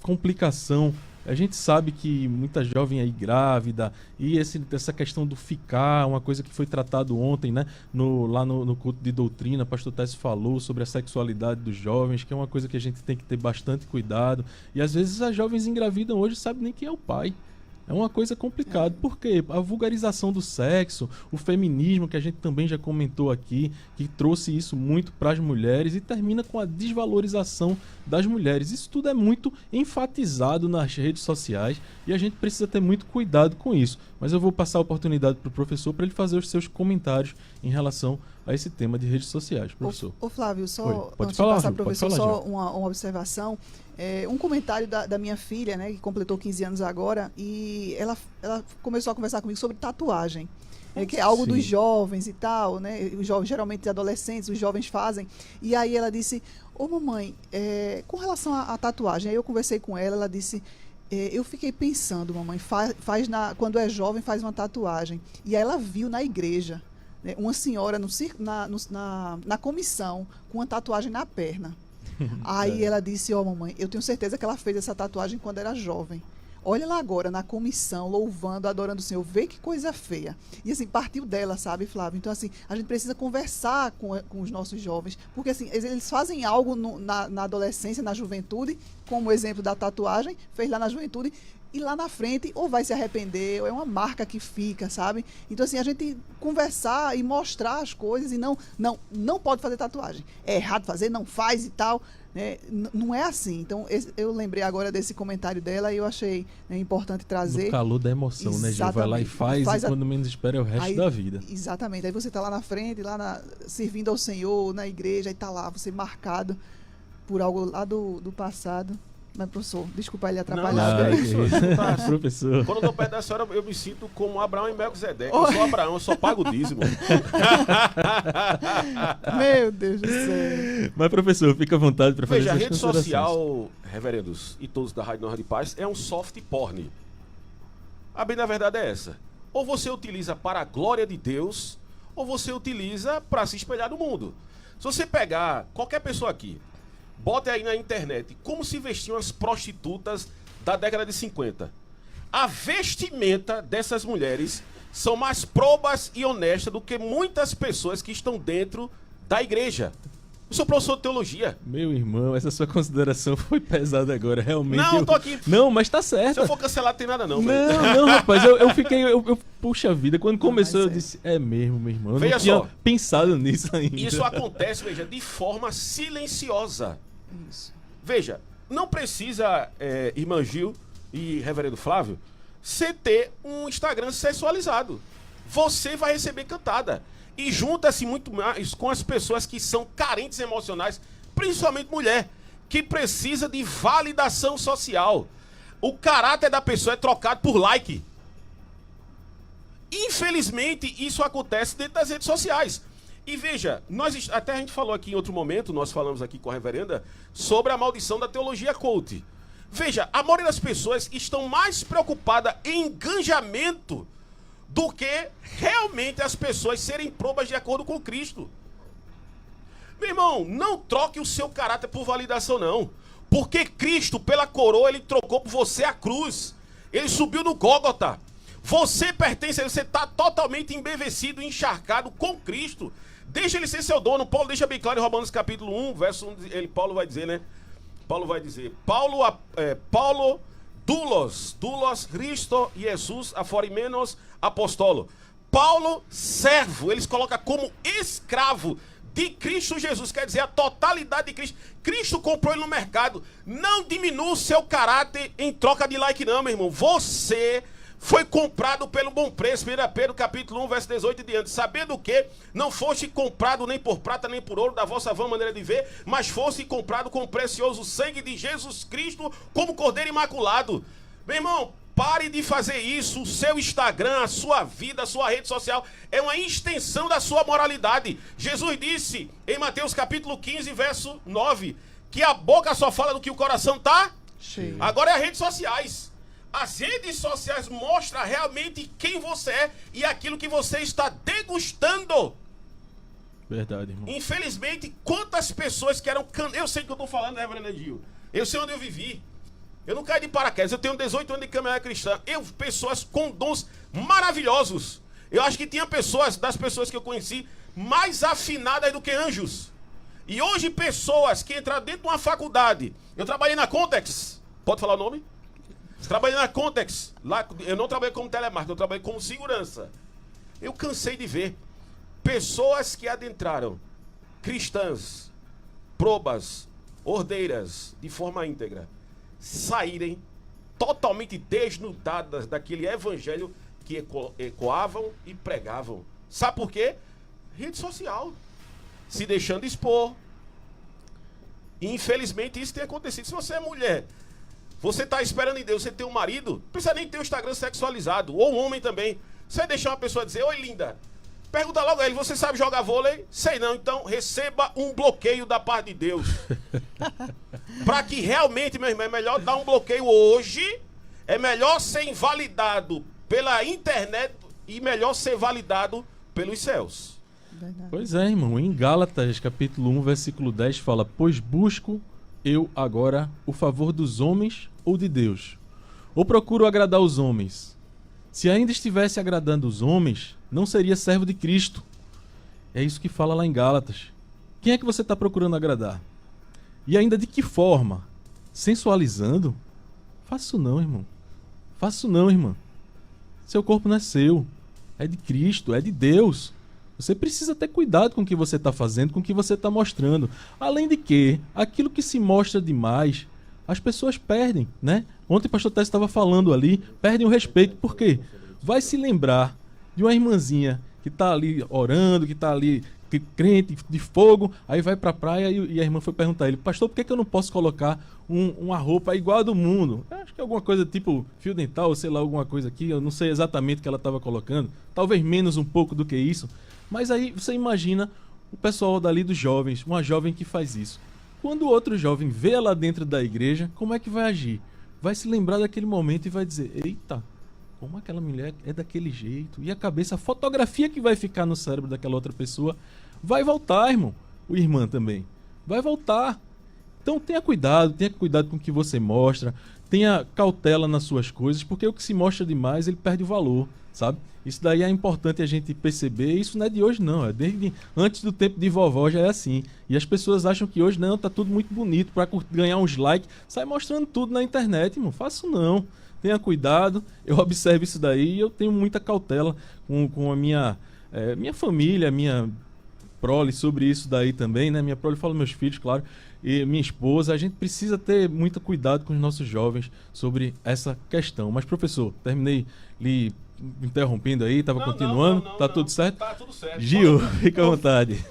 complicação. A gente sabe que muita jovem aí grávida, e essa questão do ficar, uma coisa que foi tratado ontem, né? Lá no culto de doutrina, o pastor Tess falou sobre a sexualidade dos jovens, que é uma coisa que a gente tem que ter bastante cuidado. E às vezes as jovens engravidam hoje e sabem nem quem é o pai. É uma coisa complicada, porque a vulgarização do sexo, o feminismo, que a gente também já comentou aqui, que trouxe isso muito para as mulheres e termina com a desvalorização das mulheres. Isso tudo é muito enfatizado nas redes sociais e a gente precisa ter muito cuidado com isso. Mas eu vou passar a oportunidade para o professor para ele fazer os seus comentários em relação a esse tema de redes sociais. Professor. Ô Flávio, só Oi, pode antes falar, de passar Ju, para o pode professor, falar, só uma observação. Um comentário da minha filha, né, que completou 15 anos agora, e ela começou a conversar comigo sobre tatuagem. Que é algo dos jovens e tal, né? Os jovens, geralmente adolescentes, os jovens fazem. E aí ela disse: ô mamãe, com relação à tatuagem, aí eu conversei com ela, ela disse: eu fiquei pensando, mamãe, quando é jovem faz uma tatuagem. E aí ela viu na igreja, né, uma senhora na comissão com uma tatuagem na perna. Aí ela disse: ó, mamãe, eu tenho certeza que ela fez essa tatuagem quando era jovem. Olha lá agora, na comissão, louvando, adorando o Senhor. Vê que coisa feia. E assim, partiu dela, sabe, Flávio? Então, assim, a gente precisa conversar com os nossos jovens, porque assim, eles fazem algo na adolescência, na juventude, como o exemplo da tatuagem, fez lá na juventude, e lá na frente ou vai se arrepender, ou é uma marca que fica, sabe? Então, assim, a gente conversar e mostrar as coisas e não pode fazer tatuagem. É errado fazer, não faz e tal. Né? Não é assim. Então, eu lembrei agora desse comentário dela e eu achei, né, importante trazer. No calor da emoção, né, Gil? Vai lá e faz e quando menos espera é o resto da vida. Exatamente. Aí você está lá na frente, servindo ao Senhor, na igreja, e está lá, você marcado por algo lá do passado. Mas, professor, desculpa ele atrapalhar. Professor. Quando eu estou perto da senhora, eu me sinto como Abraão e Melquisedeque. Eu sou Abraão, eu só pago o dízimo. Meu Deus do céu. Mas, professor, fica à vontade para fazer suas considerações. A rede social, reverendos e todos da Rádio Norte de Paz, é um soft porn. A bem da verdade é essa. Ou você utiliza para a glória de Deus, ou você utiliza para se espelhar no mundo. Se você pegar qualquer pessoa aqui, bote aí na internet como se vestiam as prostitutas da década de 50. A vestimenta dessas mulheres são mais probas e honestas do que muitas pessoas que estão dentro da igreja. Eu sou professor de teologia. Meu irmão, essa sua consideração foi pesada agora, realmente. Não, eu tô aqui. Não, mas tá certo. Se eu for cancelado, tem nada não. velho. Não, rapaz, eu fiquei. Puxa vida, quando começou, eu mas disse, é mesmo, meu irmão. Eu Veja não tinha só. pensado nisso ainda. Isso acontece, veja, de forma silenciosa. Isso. Veja, não precisa, irmã Gil e reverendo Flávio, você ter um Instagram sexualizado. Você vai receber cantada. E junta-se muito mais com as pessoas que são carentes emocionais, principalmente mulher, que precisa de validação social. O caráter da pessoa é trocado por like. Infelizmente, isso acontece dentro das redes sociais. E veja, até a gente falou aqui em outro momento, nós falamos aqui com a reverenda, sobre a maldição da teologia cult. Veja, a maioria das pessoas estão mais preocupadas em engajamento do que realmente as pessoas serem probas de acordo com Cristo. Meu irmão, não troque o seu caráter por validação, não. Porque Cristo, pela coroa, ele trocou por você a cruz. Ele subiu no Gólgota. Você pertence a ele, você está totalmente embevecido, encharcado com Cristo. Deixa ele ser seu dono. Paulo deixa bem claro em Romanos capítulo 1, verso 1, Paulo vai dizer, né? Paulo vai dizer, Paulo doulos Christo Jesus aforimenos apostolo. Paulo, servo, eles colocam como escravo de Cristo Jesus, quer dizer, a totalidade de Cristo. Cristo comprou ele no mercado. Não diminua o seu caráter em troca de like não, meu irmão. Você foi comprado pelo bom preço. 1 Pedro capítulo 1, verso 18 e diante. Sabendo que não foste comprado nem por prata nem por ouro da vossa vã maneira de ver, mas foste comprado com o precioso sangue de Jesus Cristo como cordeiro imaculado. Meu irmão, pare de fazer isso. O seu Instagram, a sua vida, a sua rede social é uma extensão da sua moralidade. Jesus disse em Mateus capítulo 15, verso 9, que a boca só fala do que o coração está Cheio. Agora é as redes sociais. As redes sociais mostram realmente quem você é e aquilo que você está degustando. Verdade, irmão. Infelizmente, quantas pessoas que eram... Eu sei que eu estou falando, né, reverendo Gil? Eu sei onde eu vivi. Eu não caí de paraquedas. Eu tenho 18 anos de caminhada cristã. Pessoas com dons maravilhosos. Eu acho que tinha das pessoas que eu conheci, mais afinadas do que anjos. E hoje pessoas que entraram dentro de uma faculdade. Eu trabalhei na Contex. Pode falar o nome? Trabalhei na Contex. Lá, eu não trabalhei como telemarketing, eu trabalhei como segurança. Eu cansei de ver pessoas que adentraram, cristãs, probas, ordeiras, de forma íntegra, saírem totalmente desnudadas daquele evangelho que ecoavam e pregavam. Sabe por quê? Rede social. Se deixando expor. E infelizmente isso tem acontecido. Se você é mulher, você está esperando em Deus, você tem um marido, não precisa nem ter um Instagram sexualizado, ou um homem também. Você vai deixar uma pessoa dizer, oi linda, pergunta logo a ele, você sabe jogar vôlei? Sei não, então receba um bloqueio da parte de Deus. Para que realmente, meu irmão, é melhor dar um bloqueio hoje, é melhor ser invalidado pela internet e melhor ser validado pelos céus. Verdade. Pois é, irmão. Em Gálatas, capítulo 1, versículo 10, fala: pois busco eu agora o favor dos homens ou de Deus? Ou procuro agradar os homens? Se ainda estivesse agradando os homens, não seria servo de Cristo. É isso que fala lá em Gálatas. Quem é que você está procurando agradar? E ainda de que forma? Sensualizando? Faça isso não, irmão. Faça isso não, irmã. Seu corpo não é seu. É de Cristo, é de Deus. Você precisa ter cuidado com o que você está fazendo, com o que você está mostrando. Além de que, aquilo que se mostra demais, as pessoas perdem, né? Ontem o pastor Tess estava falando ali, perdem o respeito. Por quê? Vai se lembrar de uma irmãzinha que está ali orando, que está ali crente, de fogo, aí vai para a praia e a irmã foi perguntar a ele: pastor, por que eu não posso colocar uma roupa igual a do mundo? Eu acho que é alguma coisa tipo fio dental, sei lá, alguma coisa aqui, eu não sei exatamente o que ela estava colocando, talvez menos um pouco do que isso. Mas aí você imagina o pessoal dali dos jovens, uma jovem que faz isso. Quando o outro jovem vê ela dentro da igreja, como é que vai agir? Vai se lembrar daquele momento e vai dizer: eita, como aquela mulher é daquele jeito. E a cabeça, a fotografia que vai ficar no cérebro daquela outra pessoa vai voltar, irmão. O irmã também. Vai voltar. Então tenha cuidado com o que você mostra, tenha cautela nas suas coisas, porque o que se mostra demais, ele perde o valor, sabe? Isso daí é importante a gente perceber, isso não é de hoje não, é desde antes do tempo de vovó já é assim. E as pessoas acham que hoje não, tá tudo muito bonito, para ganhar uns likes, sai mostrando tudo na internet, irmão, faça isso não. Tenha cuidado, eu observo isso daí e eu tenho muita cautela com a minha família, minha prole sobre isso daí também, né? Minha prole fala meus filhos, claro, e minha esposa. A gente precisa ter muito cuidado com os nossos jovens sobre essa questão. Mas, professor, terminei lhe interrompendo aí, estava continuando, tá tudo certo? Tá tudo certo. Gil, fica à vontade.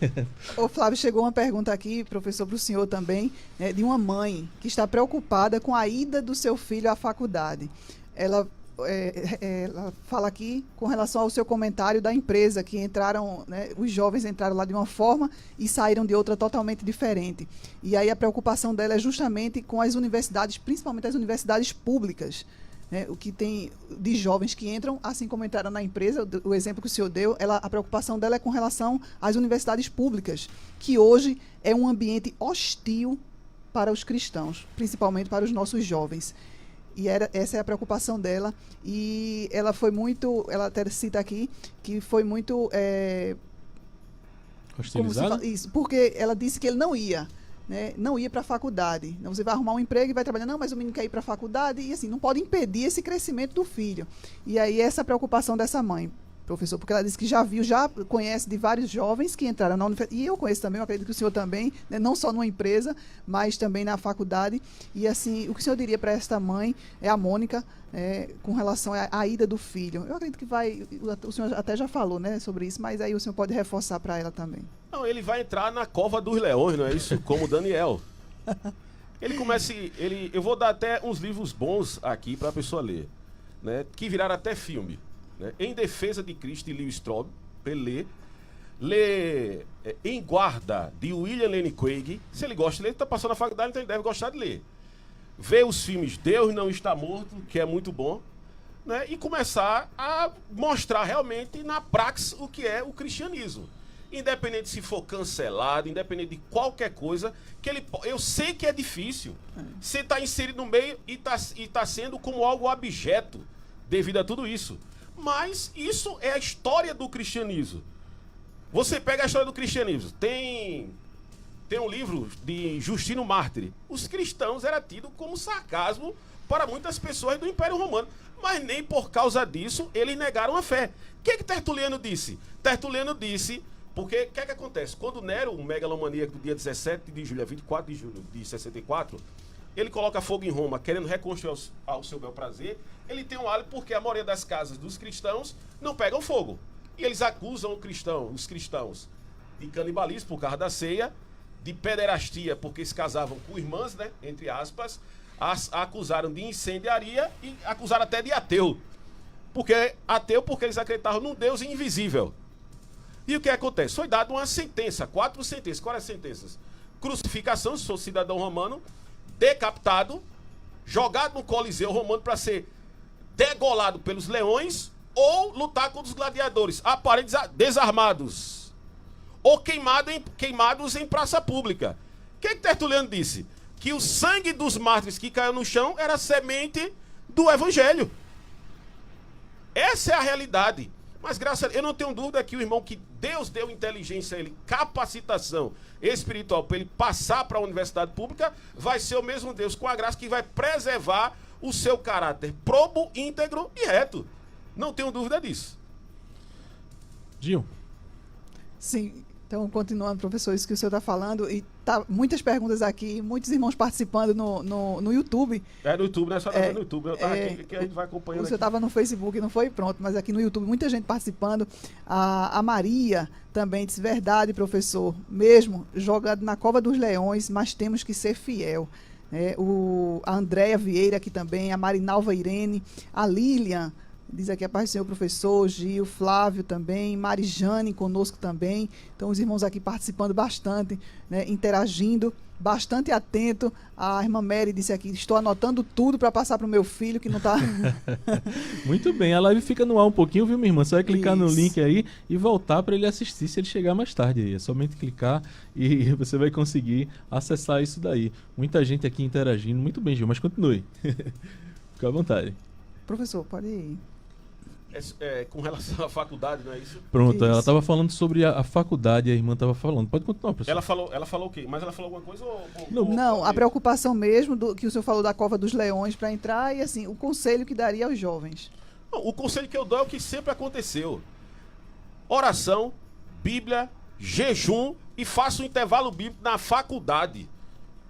Ô Flávio, chegou uma pergunta aqui, professor, para o senhor também, né, de uma mãe que está preocupada com a ida do seu filho à faculdade. Ela fala aqui com relação ao seu comentário da empresa, que entraram, né, os jovens entraram lá de uma forma e saíram de outra totalmente diferente. E aí a preocupação dela é justamente com as universidades, principalmente as universidades públicas. O que tem de jovens que entram, assim como entraram na empresa, o exemplo que o senhor deu, a preocupação dela é com relação às universidades públicas, que hoje é um ambiente hostil para os cristãos, principalmente para os nossos jovens. E essa é a preocupação dela. E ela foi muito, ela até cita aqui, que foi muito... Hostilizado? Isso, porque ela disse que ele não ia. Né, não ia para a faculdade. Você vai arrumar um emprego e vai trabalhar. Não, mas o menino quer ir para a faculdade e assim, não pode impedir esse crescimento do filho. E aí essa é a preocupação dessa mãe, professor, porque ela disse que já conhece de vários jovens que entraram na universidade, e eu conheço também, eu acredito que o senhor também, né, não só numa empresa, mas também na faculdade. E assim, o que o senhor diria para esta mãe, a Mônica, com relação à ida do filho? Eu acredito que o senhor até já falou, né, sobre isso, mas aí o senhor pode reforçar para ela também. Não, ele vai entrar na cova dos leões, não é isso? Como Daniel. Ele começa... eu vou dar até uns livros bons aqui para a pessoa ler, né, que viraram até filme. Né? Em Defesa de Cristo, de Lewis Strauss, lê Em Guarda, de William Lane Craig. Se ele gosta de ler, ele está passando na faculdade, então ele deve gostar de ler. Ver os filmes Deus Não Está Morto, que é muito bom, né? E começar a mostrar realmente na praxis o que é o cristianismo. Independente se for cancelado, independente de qualquer coisa, eu sei que é difícil. Você está inserido no meio e tá sendo como algo abjeto devido a tudo isso. Mas isso é a história do cristianismo. Você pega a história do cristianismo. Tem um livro de Justino Mártir. Os cristãos eram tidos como sarcasmo para muitas pessoas do Império Romano. Mas nem por causa disso eles negaram a fé. O que Tertuliano disse? Tertuliano disse, porque o que acontece? Quando Nero, o megalomaníaco do dia 17 de julho a 24 de julho de 64, ele coloca fogo em Roma, querendo reconstruir ao seu bel prazer, ele tem um álibi porque a maioria das casas dos cristãos não pegam fogo. E eles acusam os cristãos de canibalismo por causa da ceia, de pederastia porque se casavam com irmãs, né, entre aspas, acusaram de incendiaria e acusaram até de ateu. Porque eles acreditavam num Deus invisível. E o que acontece? Foi dada uma sentença, 4 sentenças. Quais as sentenças? Crucificação, se for cidadão romano, decapitado, jogado no Coliseu Romano para ser degolado pelos leões ou lutar contra os gladiadores, aparentes desarmados, ou queimados em praça pública. O que Tertuliano disse? Que o sangue dos mártires que caiu no chão era semente do evangelho. Essa é a realidade. Mas graças a Deus, eu não tenho dúvida que o irmão que Deus deu inteligência a ele, capacitação espiritual para ele passar para a universidade pública, vai ser o mesmo Deus com a graça que vai preservar o seu caráter probo, íntegro e reto. Não tenho dúvida disso. Gil. Sim, então continuando, professor, isso que o senhor está falando, e tá muitas perguntas aqui, muitos irmãos participando no YouTube. No YouTube, não é só no YouTube, eu estava aqui, que a gente vai acompanhando. O senhor estava no Facebook, não foi? Pronto, mas aqui no YouTube, muita gente participando. A Maria também disse, verdade, professor, mesmo jogado na cova dos leões, mas temos que ser fiel. A Andréia Vieira aqui também, a Marinalva Irene, a Lilian Diz aqui a paz do Senhor, professor Gil, Flávio também, Marijane conosco também. Então, os irmãos aqui participando bastante, né, interagindo, bastante atento. A irmã Mary disse aqui, estou anotando tudo para passar para o meu filho, que não está... Muito bem, a live fica no ar um pouquinho, viu, minha irmã? Você vai clicar no Isso. link aí e voltar para ele assistir se ele chegar mais tarde aí. É somente clicar e você vai conseguir acessar isso daí. Muita gente aqui interagindo. Muito bem, Gil, mas continue. Fica à vontade. Professor, pode ir. Com relação à faculdade, não é isso? Pronto, Isso. ela estava falando sobre a faculdade, a irmã estava falando. Pode continuar, professor. Ela falou o quê? Mas ela falou alguma coisa ou... Não, a preocupação mesmo que o senhor falou da Cova dos Leões para entrar e assim, o conselho que daria aos jovens. Não, o conselho que eu dou é o que sempre aconteceu. Oração, Bíblia, jejum e faça um intervalo bíblico na faculdade.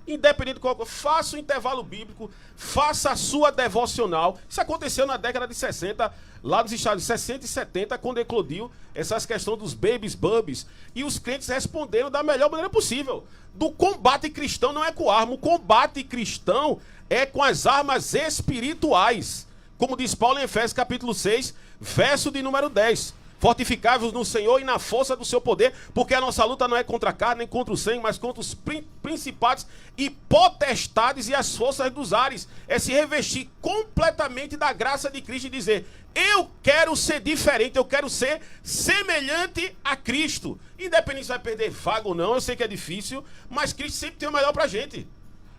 Independente de qual coisa, faça o intervalo bíblico, faça a sua devocional. Isso aconteceu na década de 60, lá nos Estados Unidos, 60 e 70, quando eclodiu essas questões dos babies, bubbies. E os crentes responderam da melhor maneira possível. Do combate cristão não é com arma, o combate cristão é com as armas espirituais. Como diz Paulo em Efésios capítulo 6, verso de número 10. Fortificai-vos no Senhor e na força do seu poder, porque a nossa luta não é contra a carne, nem contra o sangue, mas contra os principados e potestades e as forças dos ares. É se revestir completamente da graça de Cristo e dizer, eu quero ser diferente, eu quero ser semelhante a Cristo. Independente se vai perder vaga ou não, eu sei que é difícil, mas Cristo sempre tem o melhor pra gente.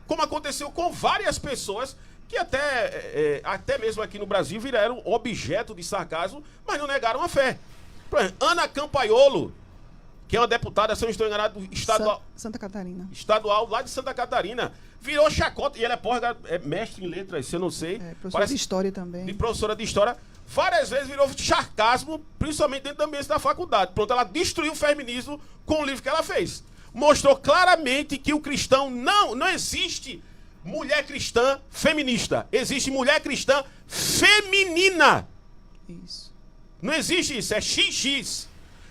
Como aconteceu com várias pessoas que até mesmo aqui no Brasil viraram objeto de sarcasmo, mas não negaram a fé. Por exemplo, Ana Campaiolo, que é uma deputada, se eu não estou enganado, Santa Catarina. Estadual lá de Santa Catarina, virou chacota, e ela é mestre em letras, se eu não sei. Professora de História também. De professora de História, várias vezes virou sarcasmo, principalmente dentro do ambiente da faculdade. Pronto, ela destruiu o feminismo com o livro que ela fez. Mostrou claramente que o cristão não existe mulher cristã feminista. Existe mulher cristã feminina. Isso. Não existe isso, é XX.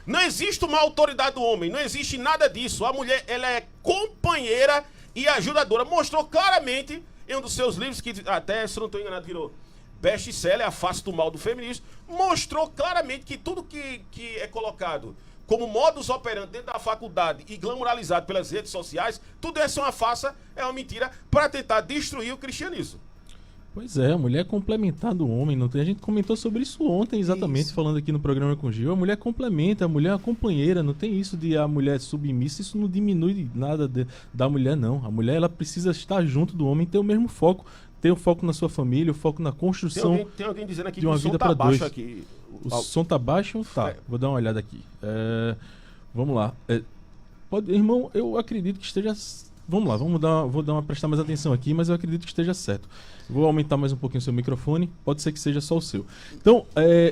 Não existe uma autoridade do homem, não existe nada disso. A mulher, ela é companheira e ajudadora. Mostrou claramente em um dos seus livros, que até, se eu não estou enganado, virou best-seller, A Face do Mal do Feminismo. Mostrou claramente que tudo que é colocado como modus operandi dentro da faculdade e glamoralizado pelas redes sociais, tudo isso é uma farsa, é uma mentira, para tentar destruir o cristianismo. Pois é, a mulher complementar do homem. Não tem, a gente comentou sobre isso ontem, exatamente, falando aqui no programa com o Gil. A mulher complementa, a mulher é a companheira. Não tem isso de a mulher submissa, isso não diminui nada da mulher, não. A mulher, ela precisa estar junto do homem, ter o mesmo foco. Ter o foco na sua família, o foco na construção. Tem alguém dizendo aqui de uma que o som vida tá para baixo dois. aqui. O som tá baixo? Tá, vou dar uma olhada aqui. Vamos lá. Irmão, eu acredito que esteja... Vamos lá, vou prestar mais atenção aqui, mas eu acredito que esteja certo. Vou aumentar mais um pouquinho o seu microfone, pode ser que seja só o seu. Então,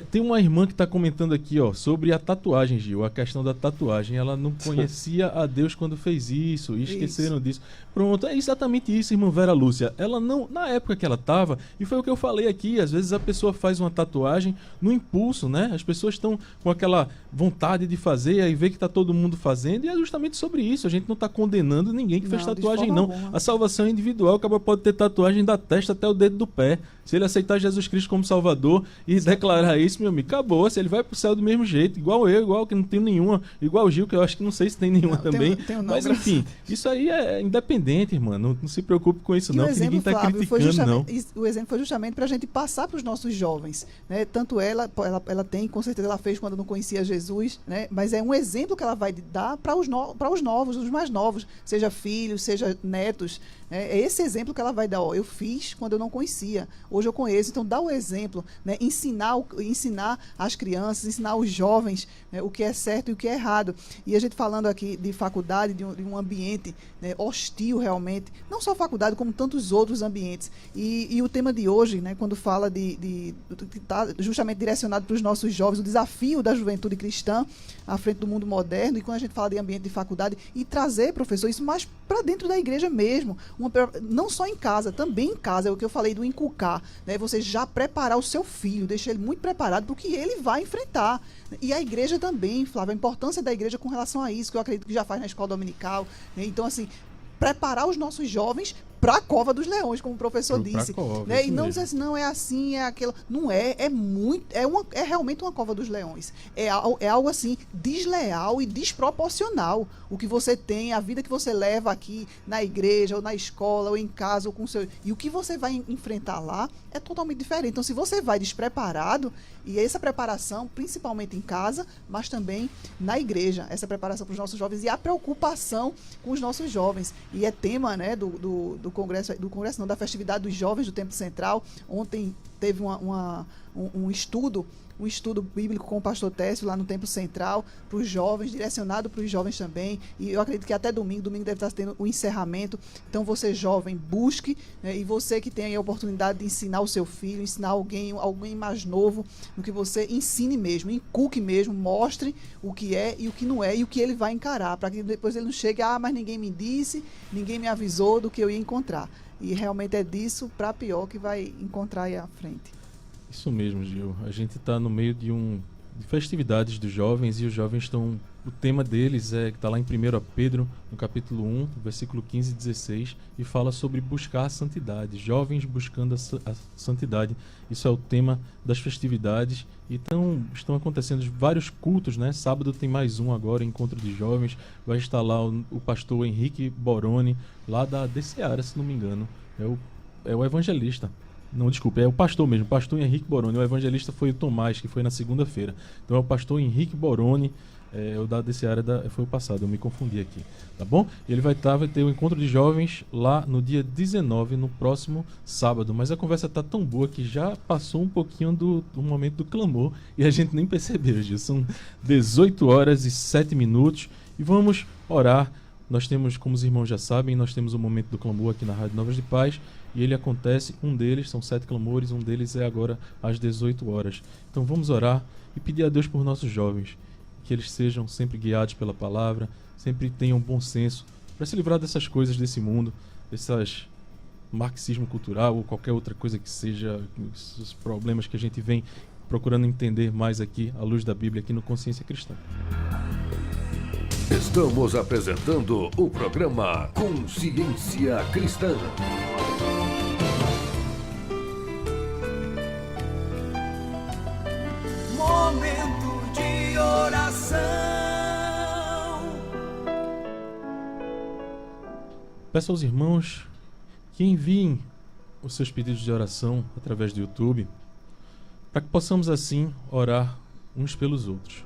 tem uma irmã que está comentando aqui, ó, sobre a tatuagem, Gil, a questão da tatuagem. Ela não conhecia a Deus quando fez isso, e esqueceram disso. Pronto, é exatamente isso, irmã Vera Lúcia. Ela não, na época que ela estava, e foi o que eu falei aqui, às vezes a pessoa faz uma tatuagem no impulso, né? As pessoas estão com aquela vontade de fazer, aí vê que está todo mundo fazendo, e é justamente sobre isso. A gente não está condenando ninguém que fez tatuagem, não. A salvação é individual, o cara pode ter tatuagem da testa até o dedo do pé. Se ele aceitar Jesus Cristo como Salvador e declarar isso, meu amigo, acabou. Se ele vai pro céu do mesmo jeito, igual eu, igual que não tenho nenhuma, igual o Gil, que eu acho que não sei se tem nenhuma também. Tenho não, mas enfim, isso aí é independente, irmã. Não se preocupe com isso, não, que ninguém tá criticando, não. O exemplo foi justamente pra gente passar para os nossos jovens, né? Tanto ela tem, com certeza ela fez quando não conhecia Jesus, né? Mas é um exemplo que ela vai dar para os novos, os mais novos, seja filhos, seja netos. É esse exemplo que ela vai dar. Ó, eu fiz quando eu não conhecia, hoje eu conheço. Então dá o exemplo, né? Ensinar as crianças, ensinar os jovens, né, o que é certo e o que é errado. E a gente falando aqui de faculdade, de um ambiente, né, hostil realmente, não só faculdade, como tantos outros ambientes. E o tema de hoje, né, quando fala que está justamente direcionado para os nossos jovens, o desafio da juventude cristã à frente do mundo moderno, e quando a gente fala de ambiente de faculdade, e trazer, professor, isso mais para dentro da igreja mesmo, não só em casa, também em casa, é o que eu falei do inculcar, né? Você já preparar o seu filho, deixar ele muito preparado para o que ele vai enfrentar. E a igreja também, Flávio, a importância da igreja com relação a isso, que eu acredito que já faz na escola dominical, né? Então, assim, preparar os nossos jovens para a cova dos leões, como o professor Pra disse. cova, Né? isso E não mesmo. dizer assim, não, é assim, é aquilo. Não é, é realmente uma cova dos leões. É algo assim, desleal e desproporcional. O que você tem, a vida que você leva aqui na igreja, ou na escola, ou em casa, ou com seu. E o que você vai enfrentar lá é totalmente diferente. Então, se você vai despreparado, e essa preparação, principalmente em casa, mas também na igreja, essa preparação para os nossos jovens e a preocupação com os nossos jovens. E é tema, né, do congresso não, da festividade dos jovens do Tempo Central. Ontem teve um estudo bíblico com o pastor Técio lá no Tempo Central, para os jovens, direcionado para os jovens também, e eu acredito que até domingo deve estar tendo o encerramento. Então você jovem, busque, né, e você que tem aí a oportunidade de ensinar o seu filho, ensinar alguém mais novo, no que você ensine mesmo, inculque mesmo, mostre o que é e o que não é, e o que ele vai encarar, para que depois ele não chegue, mas ninguém me disse, ninguém me avisou do que eu ia encontrar. E realmente é disso para pior que vai encontrar aí à frente. Isso mesmo, Gil. A gente está no meio de festividades dos jovens, e os jovens estão... O tema deles está lá em 1 Pedro, no capítulo 1, versículo 15 e 16, e fala sobre buscar a santidade. Jovens buscando a santidade. Isso é o tema das festividades. Então, estão acontecendo vários cultos, né? Sábado tem mais um agora, encontro de jovens. Vai estar lá o pastor Henrique Boroni, lá da DCeara, se não me engano. É o evangelista. Não, desculpa, é o pastor mesmo, pastor Henrique Boroni. O evangelista foi o Tomás, que foi na segunda-feira. Então é o pastor Henrique Boroni, o da DCeara foi o passado, eu me confundi aqui, tá bom? Ele vai ter o encontro de jovens lá no dia 19, no próximo sábado. Mas a conversa tá tão boa que já passou um pouquinho do momento do clamor e a gente nem percebeu, Gil. São 18 horas e 7 minutos e vamos orar. Nós temos, como os irmãos já sabem, nós temos o momento do clamor aqui na Rádio Novas de Paz, e ele acontece, um deles, são 7 clamores, um deles é agora às 18 horas. Então vamos orar e pedir a Deus por nossos jovens, que eles sejam sempre guiados pela palavra, sempre tenham bom senso, para se livrar dessas coisas desse mundo, desses marxismo cultural ou qualquer outra coisa que seja, os problemas que a gente vem procurando entender mais aqui, à luz da Bíblia, aqui no Consciência Cristã. Estamos apresentando o programa Consciência Cristã. Momento de oração. Peço aos irmãos que enviem os seus pedidos de oração através do YouTube, para que possamos assim orar uns pelos outros.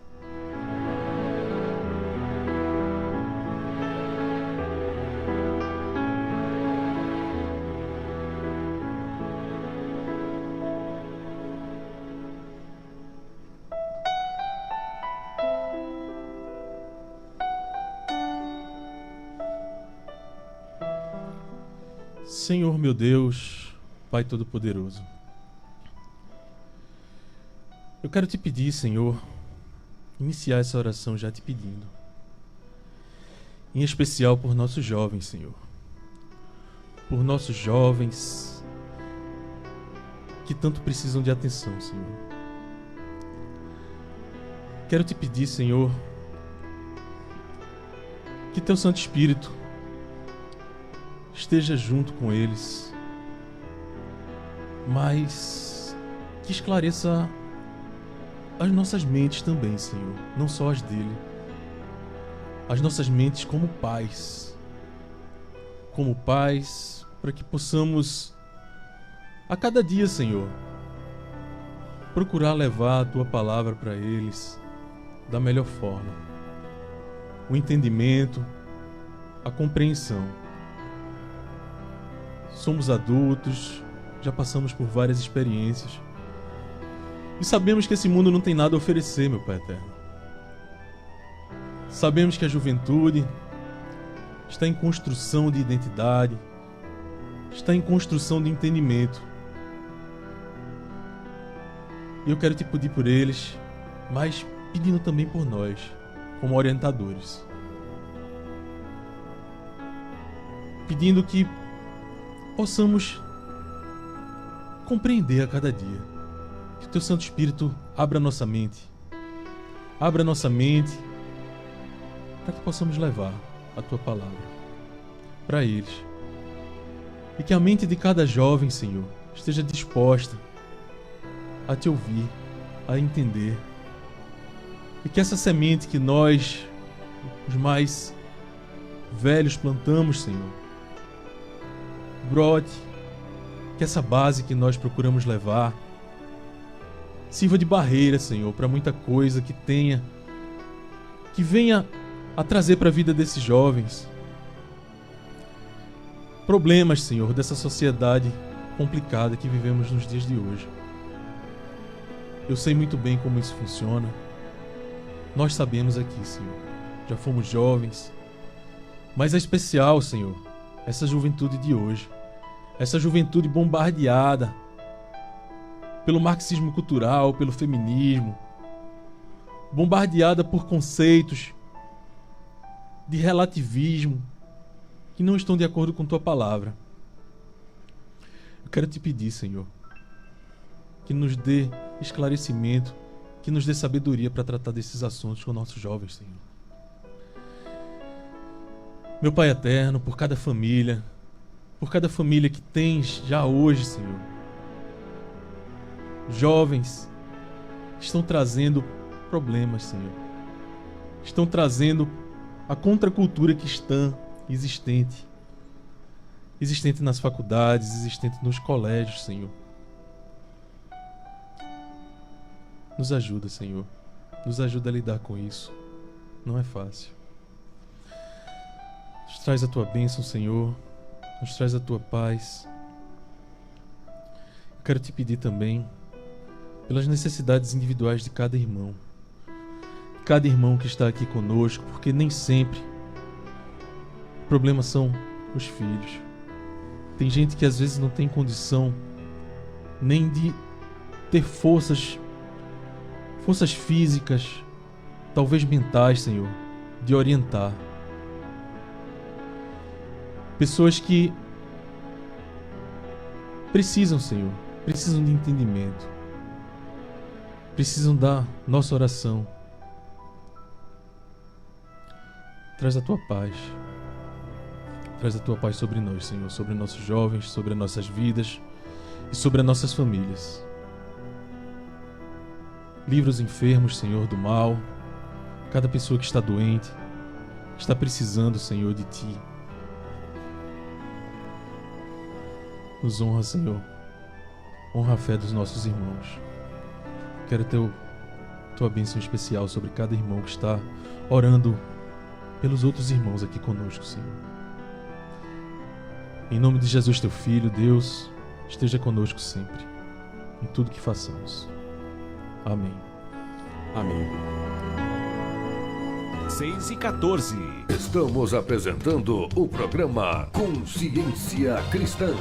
Senhor meu Deus, Pai Todo-Poderoso, eu quero te pedir, Senhor, iniciar essa oração já te pedindo, em especial por nossos jovens, Senhor, por nossos jovens que tanto precisam de atenção, Senhor. Quero te pedir, Senhor, que teu Santo Espírito esteja junto com eles, mas que esclareça as nossas mentes também, Senhor, não só as dele, as nossas mentes como pais, para que possamos a cada dia, Senhor, procurar levar a tua palavra para eles da melhor forma, o entendimento, a compreensão. Somos adultos, já passamos por várias experiências e sabemos que esse mundo não tem nada a oferecer, meu Pai Eterno. Sabemos que a juventude está em construção de identidade, está em construção de entendimento. E eu quero te pedir por eles, mas pedindo também por nós, como orientadores. Pedindo que possamos compreender a cada dia. Que o teu Santo Espírito abra nossa mente para que possamos levar a tua palavra para eles. E que a mente de cada jovem, Senhor, esteja disposta a te ouvir, a entender. E que essa semente que nós, os mais velhos, plantamos, Senhor, brote, que essa base que nós procuramos levar sirva de barreira, Senhor, para muita coisa que venha a trazer para a vida desses jovens problemas, Senhor, dessa sociedade complicada que vivemos nos dias de hoje. Eu sei muito bem como isso funciona. Nós sabemos aqui, Senhor. Já fomos jovens. Mas é especial, Senhor, essa juventude de hoje. Essa juventude bombardeada pelo marxismo cultural, pelo feminismo, bombardeada por conceitos de relativismo que não estão de acordo com tua palavra. Eu quero te pedir, Senhor, que nos dê esclarecimento, que nos dê sabedoria para tratar desses assuntos com nossos jovens, Senhor. Meu Pai eterno, por cada família que tens já hoje, Senhor, jovens estão trazendo problemas, Senhor. Estão trazendo a contracultura cristã existente nas faculdades, existente nos colégios, Senhor. Nos ajuda, Senhor. Nos ajuda a lidar com isso. Não é fácil. Nos traz a tua bênção, Senhor. Nos traz a tua paz. Eu quero te pedir também pelas necessidades individuais de cada irmão. Cada irmão que está aqui conosco, porque nem sempre o problema são os filhos. Tem gente que às vezes não tem condição nem de ter forças físicas, talvez mentais, Senhor, de orientar. Pessoas que precisam, Senhor, precisam de entendimento, precisam da nossa oração. Traz a tua paz. Traz a tua paz sobre nós, Senhor, sobre nossos jovens, sobre as nossas vidas e sobre as nossas famílias. Livra os enfermos, Senhor, do mal. Cada pessoa que está doente, está precisando, Senhor, de Ti. Nos honra, Senhor. Honra a fé dos nossos irmãos. Quero tua bênção especial sobre cada irmão que está orando pelos outros irmãos aqui conosco, Senhor. Em nome de Jesus, teu Filho, Deus, esteja conosco sempre, em tudo que façamos. Amém. Amém. 6h14. Estamos apresentando o programa Consciência Cristã.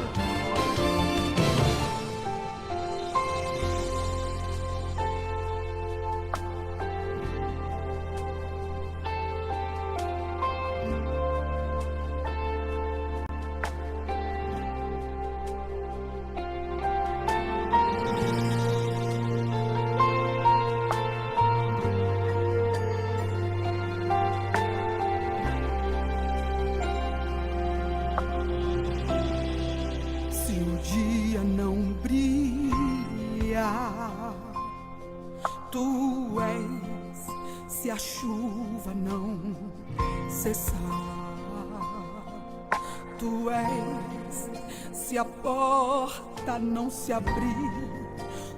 Não se abrir,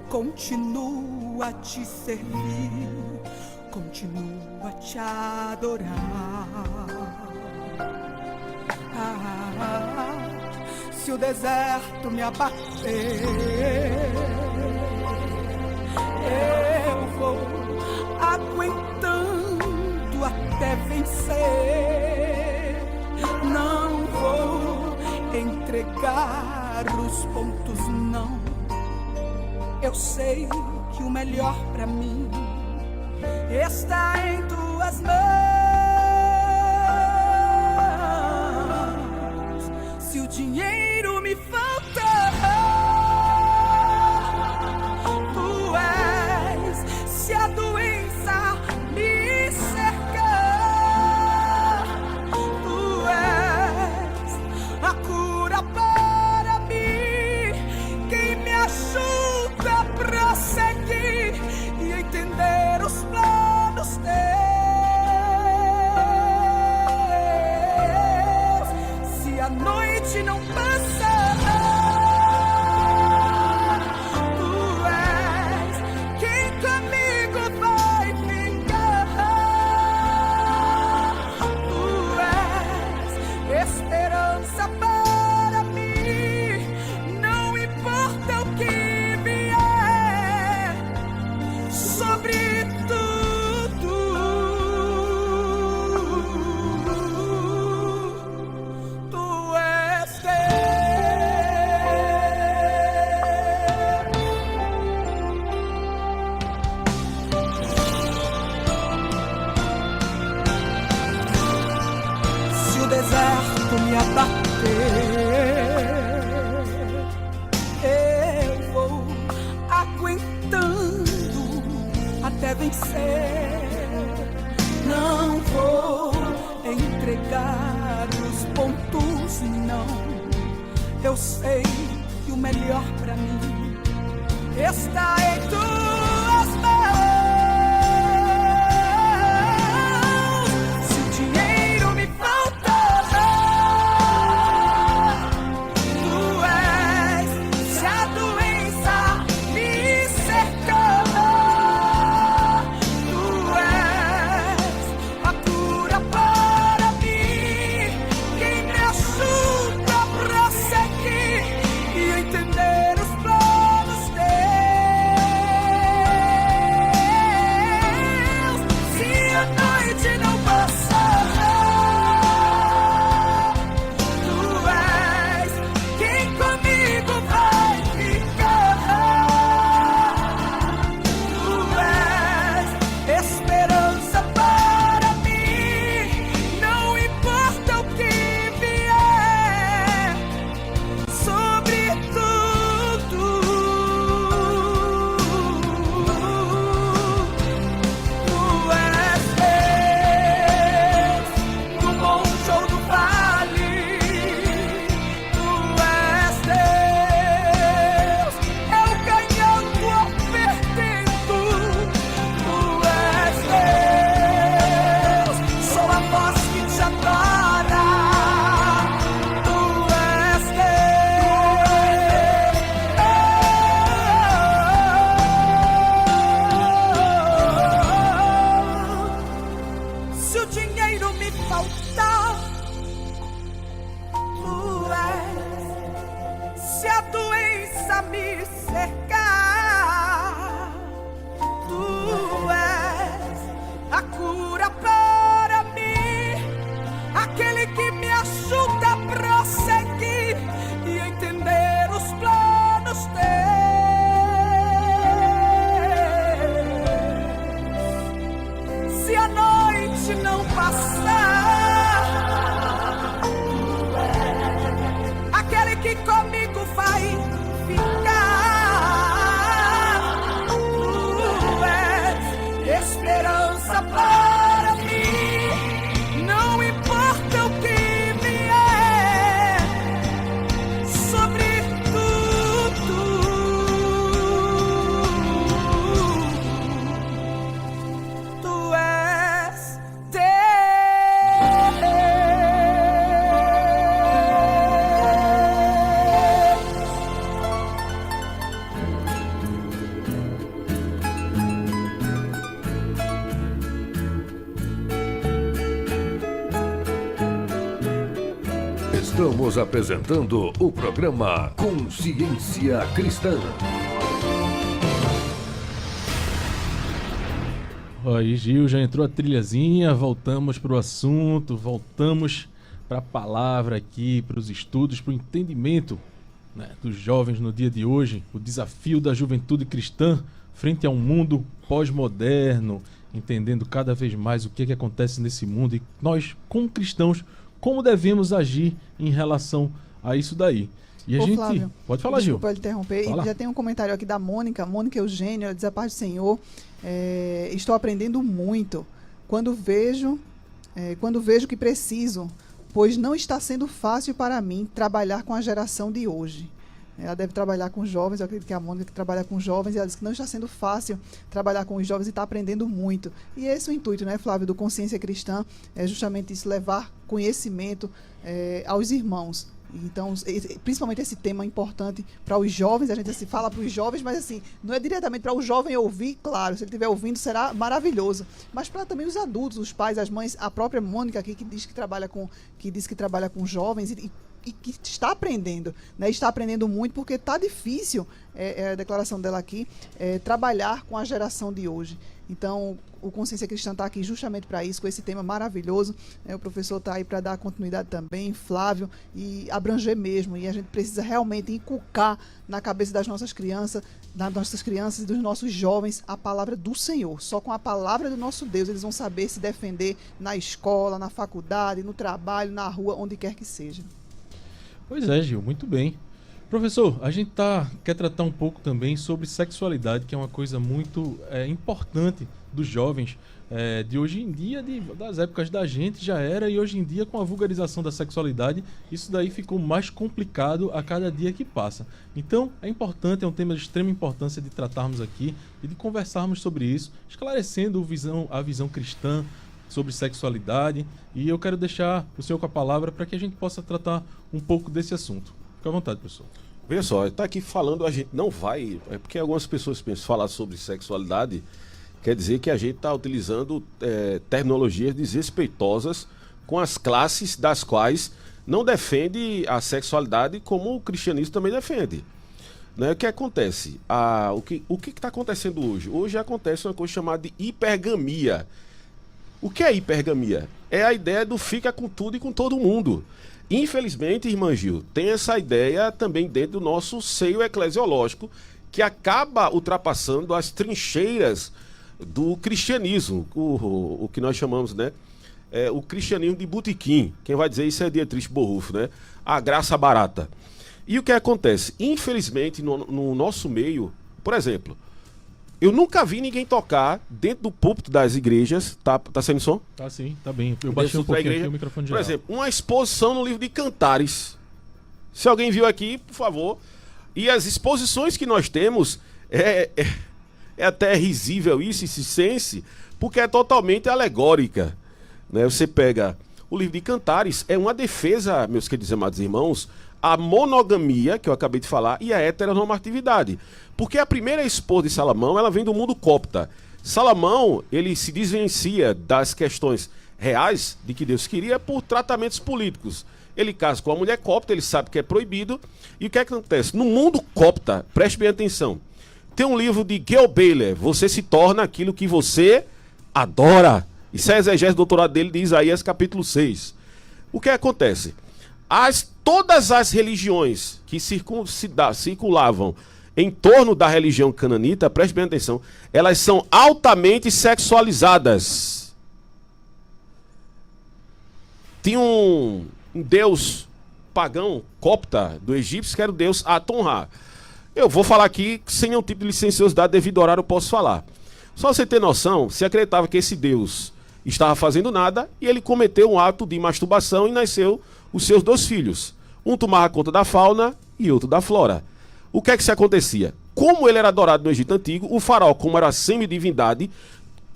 continua a te servir, continua a te adorar. Se o deserto me abater, eu vou aguentando até vencer. Não vou entregar os pontos, não. Eu sei que o melhor pra mim está em tuas mãos. Se o dinheiro me faltar, tu és. Se a doença me cercar, tu és a cura para tu és Se o deserto me abater, eu vou aguentando até vencer. Não vou entregar os pontos, não. Eu sei que o melhor pra mim está em tuas mãos. Se o dinheiro me faltar, tu és. Se a doença me cercar, tu és a cura para mim. Quem me ajuda a prosseguir e entender os planos teus. Se a noite não passar, tu és quem comigo vai ficar. Tu és esperança para mim, não importa o que vier, sobretudo tu és Deus, no monte ou no vale, tu és Deus, eu ganhando ou perdendo, tu és Deus, sou a voz que te adora, tu és Deus. Se o dinheiro me faltar, tu és. Se a doença me cercar, tu és a cura para mim, aquele que me ajuda a prosseguir e entender os planos teus. Se a noite não passar, aquele que comigo vai ficar, tu és esperança para mim, não importa o que vier, sobretudo tu és Estamos apresentando o programa Consciência Cristã. Aí, Gil, já entrou a trilhazinha, voltamos para o assunto, voltamos para a palavra aqui, para os estudos, para o entendimento, né, dos jovens no dia de hoje, o desafio da juventude cristã frente a um mundo pós-moderno, entendendo cada vez mais o que acontece nesse mundo e nós, como cristãos, como devemos agir em relação a isso daí. E a Ô, gente... Flávio, Pode falar, Gil. desculpa ele interromper. Fala. E já tem um comentário aqui da Mônica Eugênio, ela diz: a paz do Senhor, estou aprendendo muito quando vejo que preciso, pois não está sendo fácil para mim trabalhar com a geração de hoje. Ela deve trabalhar com jovens, eu acredito que é a Mônica que trabalha com jovens, e ela diz que não está sendo fácil trabalhar com os jovens e está aprendendo muito. E esse é o intuito, né, Flávio, do Consciência Cristã, é justamente isso, levar conhecimento aos irmãos. Então, principalmente esse tema importante para os jovens, a gente assim, fala para os jovens, mas assim, não é diretamente para o jovem ouvir, claro, se ele estiver ouvindo será maravilhoso, mas para também os adultos, os pais, as mães, a própria Mônica aqui que diz que trabalha com jovens e e que está aprendendo, né? Está aprendendo muito porque está difícil, a declaração dela aqui, trabalhar com a geração de hoje. Então, o Consciência Cristã está aqui justamente para isso, com esse tema maravilhoso, né? O professor está aí para dar continuidade também, Flávio, e abranger mesmo. E a gente precisa realmente inculcar na cabeça das nossas crianças e dos nossos jovens a palavra do Senhor. Só com a palavra do nosso Deus eles vão saber se defender na escola, na faculdade, no trabalho, na rua, onde quer que seja. Pois é, Gil, muito bem. Professor, a gente quer tratar um pouco também sobre sexualidade, que é uma coisa muito importante dos jovens de hoje em dia, das épocas da gente já era, e hoje em dia com a vulgarização da sexualidade, isso daí ficou mais complicado a cada dia que passa. Então, é um tema de extrema importância de tratarmos aqui e de conversarmos sobre isso, esclarecendo a visão cristã sobre sexualidade, e eu quero deixar o senhor com a palavra para que a gente possa tratar um pouco desse assunto. Fique à vontade, professor. Veja só, está aqui falando, a gente não vai... É porque algumas pessoas pensam falar sobre sexualidade, quer dizer que a gente está utilizando terminologias desrespeitosas com as classes das quais não defende a sexualidade como o cristianismo também defende. Né? O que acontece? O que está acontecendo hoje? Hoje acontece uma coisa chamada de hipergamia. O que é hipergamia? É a ideia do fica com tudo e com todo mundo. Infelizmente, irmã Gil, tem essa ideia também dentro do nosso seio eclesiológico, que acaba ultrapassando as trincheiras do cristianismo, o que nós chamamos, né? O cristianismo de botequim. Quem vai dizer isso é Dietrich Bonhoeffer, né? A graça barata. E o que acontece? Infelizmente, no nosso meio, por exemplo, eu nunca vi ninguém tocar dentro do púlpito das igrejas. Tá sendo som? Tá sim, tá bem. Eu baixei um pouquinho aqui o microfone geral. Por exemplo, uma exposição no livro de Cantares. Se alguém viu aqui, por favor. E as exposições que nós temos, é até risível isso, esse sense, porque é totalmente alegórica. Né? Você pega o livro de Cantares, é uma defesa, meus queridos amados irmãos, a monogamia, que eu acabei de falar, e a heteronormatividade. Porque a primeira esposa de Salomão, ela vem do mundo copta. Salomão, ele se desvencia das questões reais de que Deus queria por tratamentos políticos. Ele casa com a mulher copta, ele sabe que é proibido. E o que acontece? No mundo copta, preste bem atenção, tem um livro de Gil Baylor, Você se torna aquilo que você adora. Isso é a exegese do doutorado dele de Isaías capítulo 6. O que acontece? Todas as religiões que circulavam em torno da religião cananita, preste bem atenção, elas são altamente sexualizadas. Tinha um deus pagão, copta, do egípcio, que era o deus Aton-Ra. Eu vou falar aqui sem nenhum tipo de licenciosidade, devido ao horário eu posso falar. Só você ter noção, se acreditava que esse deus estava fazendo nada, e ele cometeu um ato de masturbação e nasceu os seus 2 filhos. Um tomava conta da fauna e outro da flora. O que é que se acontecia? Como ele era adorado no Egito Antigo, o faraó, como era semidivindade,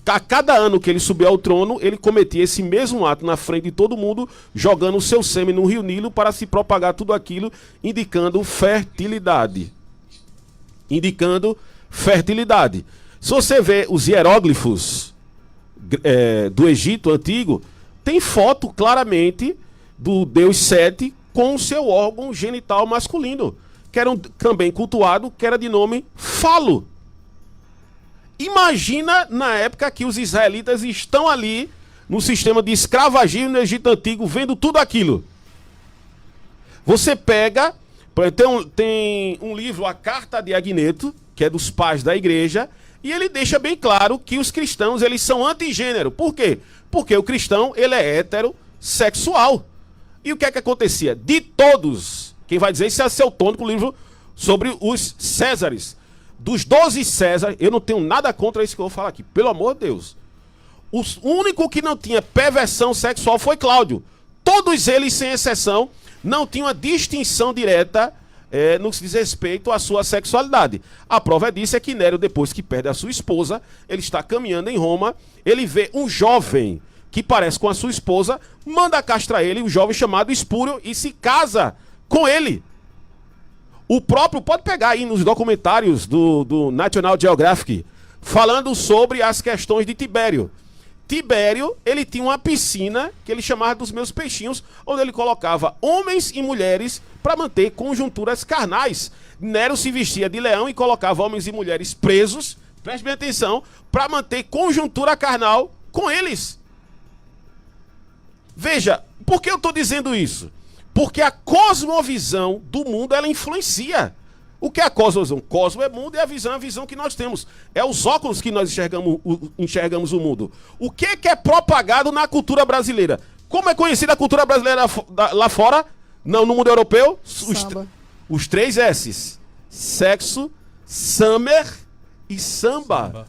a cada ano que ele subia ao trono, ele cometia esse mesmo ato na frente de todo mundo, jogando o seu sêmen no rio Nilo para se propagar tudo aquilo, indicando fertilidade. Se você vê os hieróglifos do Egito Antigo, tem foto claramente do deus Sete com o seu órgão genital masculino, que era também cultuado, que era de nome Falo. Imagina na época que os israelitas estão ali no sistema de escravagismo no Egito Antigo, vendo tudo aquilo. Você pega, tem um livro, A Carta de Agneto, que é dos pais da igreja, e ele deixa bem claro que os cristãos, eles são antigênero. Por quê? Porque o cristão, ele é heterossexual. E o que é que acontecia? De todos, quem vai dizer isso é seu Tônico, o livro sobre os Césares. Dos 12 Césares, eu não tenho nada contra isso que eu vou falar aqui, pelo amor de Deus. O único que não tinha perversão sexual foi Cláudio. Todos eles, sem exceção, não tinham uma distinção direta no que diz respeito à sua sexualidade. A prova disso é que Nero, depois que perde a sua esposa, ele está caminhando em Roma, ele vê um jovem que parece com a sua esposa, manda castrar ele, um jovem chamado Espúrio, e se casa com ele. O próprio, pode pegar aí nos documentários do National Geographic, falando sobre as questões de Tibério. Tibério, ele tinha uma piscina que ele chamava dos meus peixinhos, onde ele colocava homens e mulheres para manter conjunturas carnais. Nero se vestia de leão e colocava homens e mulheres presos, preste bem atenção, para manter conjuntura carnal com eles. Veja, por que eu estou dizendo isso? Porque a cosmovisão do mundo, ela influencia. O que é a cosmovisão? Cosmo é mundo e a visão é a visão que nós temos. É os óculos que nós enxergamos o mundo. O que é propagado na cultura brasileira? Como é conhecida a cultura brasileira lá fora? Não, no mundo europeu? Os 3 S's. Sexo, summer e samba.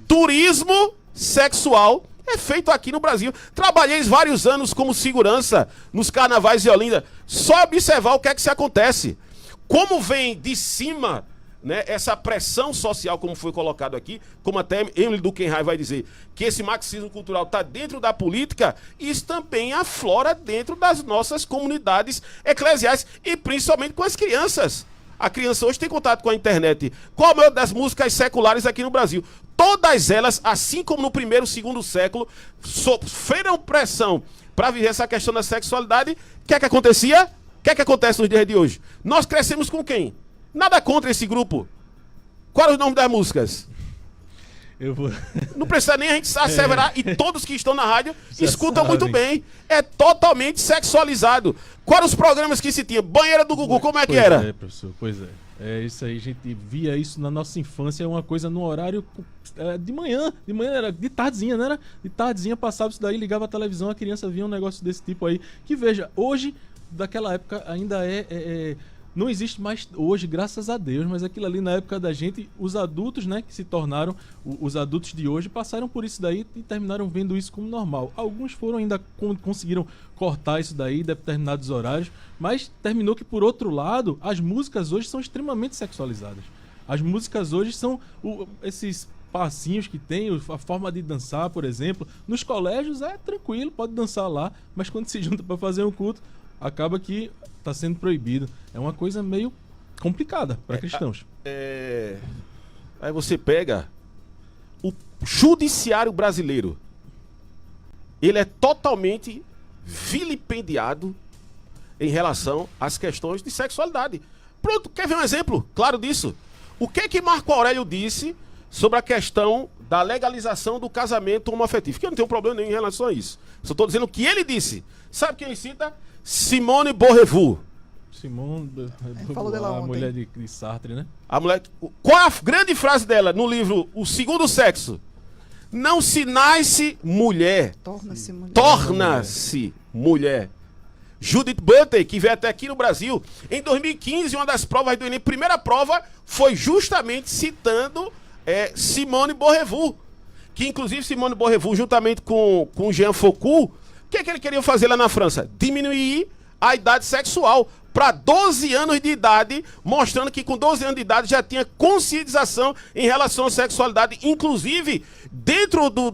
Turismo sexual é feito aqui no Brasil. Trabalhei vários anos como segurança nos carnavais de Olinda. Só observar o que é que se acontece. Como vem de cima, né, essa pressão social, como foi colocado aqui, como até Emily Durkheim vai dizer, que esse marxismo cultural está dentro da política, isso também aflora dentro das nossas comunidades eclesiais e principalmente com as crianças. A criança hoje tem contato com a internet. Qual é a maior das músicas seculares aqui no Brasil? Todas elas, assim como no primeiro e segundo século, sofreram pressão para viver essa questão da sexualidade. O que é que acontecia? O que é que acontece nos dias de hoje? Nós crescemos com quem? Nada contra esse grupo. Qual é o nome das músicas? Não precisa nem a gente asseverar, e todos que estão na rádio escutam muito bem. É totalmente sexualizado. Quais os programas que se tinha? Banheira do Gugu, como é que era? Pois é, professor, pois é. É isso aí, a gente via isso na nossa infância, uma coisa no horário de manhã era de tardezinha, não era? De tardezinha passava isso daí, ligava a televisão, a criança via um negócio desse tipo aí. Que veja, hoje, daquela época ainda não existe mais hoje, graças a Deus, mas aquilo ali na época da gente, os adultos, né, que se tornaram os adultos de hoje, passaram por isso daí e terminaram vendo isso como normal. Alguns foram ainda conseguiram cortar isso daí em determinados horários, mas terminou que, por outro lado, as músicas hoje são extremamente sexualizadas. As músicas hoje são esses passinhos que tem, a forma de dançar, por exemplo. Nos colégios é tranquilo, pode dançar lá, mas quando se junta para fazer um culto, acaba que está sendo proibido. É uma coisa meio complicada para cristãos. Aí você pega o judiciário brasileiro. Ele é totalmente vilipendiado em relação às questões de sexualidade. Pronto, quer ver um exemplo claro disso? O que Marco Aurélio disse sobre a questão da legalização do casamento homoafetivo? Que eu não tenho problema nenhum em relação a isso. Só estou dizendo o que ele disse. Sabe quem ele cita? Simone de Beauvoir. Simone falou dela a ontem. mulher de Sartre, né? A mulher. Qual a grande frase dela no livro O Segundo Sexo? Não se nasce mulher, Torna-se mulher. torna-se mulher. Judith Butler, que veio até aqui no Brasil, em 2015, uma das provas do Enem, primeira prova, foi justamente citando Simone de Beauvoir. Que inclusive Simone de Beauvoir, juntamente com Jean Foucault, o que ele queria fazer lá na França? Diminuir a idade sexual para 12 anos de idade, mostrando que com 12 anos de idade já tinha conscientização em relação à sexualidade, inclusive dentro do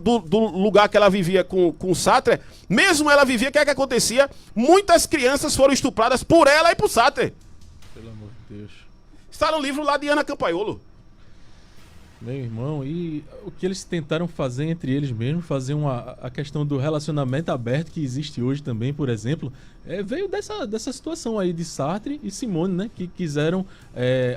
lugar que ela vivia com Sartre, mesmo ela vivia, o que é que acontecia? Muitas crianças foram estupradas por ela e por Sartre. Pelo amor de Deus. Está no livro lá de Ana Campaiolo. Meu irmão, e o que eles tentaram fazer entre eles mesmos, fazer a questão do relacionamento aberto que existe hoje também, por exemplo, veio dessa situação aí de Sartre e Simone, né? Que quiseram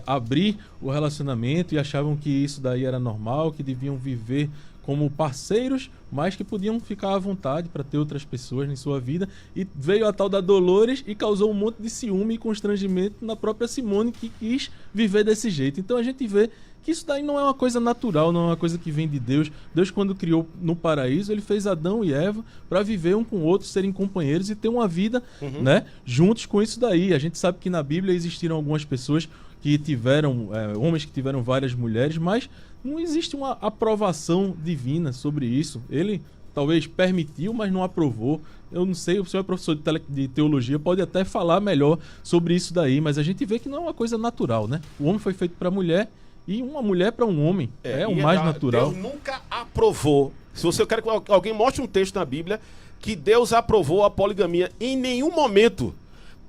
abrir o relacionamento e achavam que isso daí era normal, que deviam viver como parceiros, mas que podiam ficar à vontade para ter outras pessoas em sua vida. E veio a tal da Dolores e causou um monte de ciúme e constrangimento na própria Simone, que quis viver desse jeito. Então a gente vê que isso daí não é uma coisa natural, não é uma coisa que vem de Deus. Deus, quando criou no paraíso, ele fez Adão e Eva para viver um com o outro, serem companheiros e ter uma vida, né, juntos com isso daí. A gente sabe que na Bíblia existiram algumas pessoas que tiveram, homens que tiveram várias mulheres, mas não existe uma aprovação divina sobre isso. Ele talvez permitiu, mas não aprovou. Eu não sei, o senhor é professor de teologia, pode até falar melhor sobre isso daí, mas a gente vê que não é uma coisa natural, né? O homem foi feito para a mulher e uma mulher para um homem. É o mais natural. Deus nunca aprovou. Se você quer que alguém mostre um texto na Bíblia que Deus aprovou a poligamia em nenhum momento.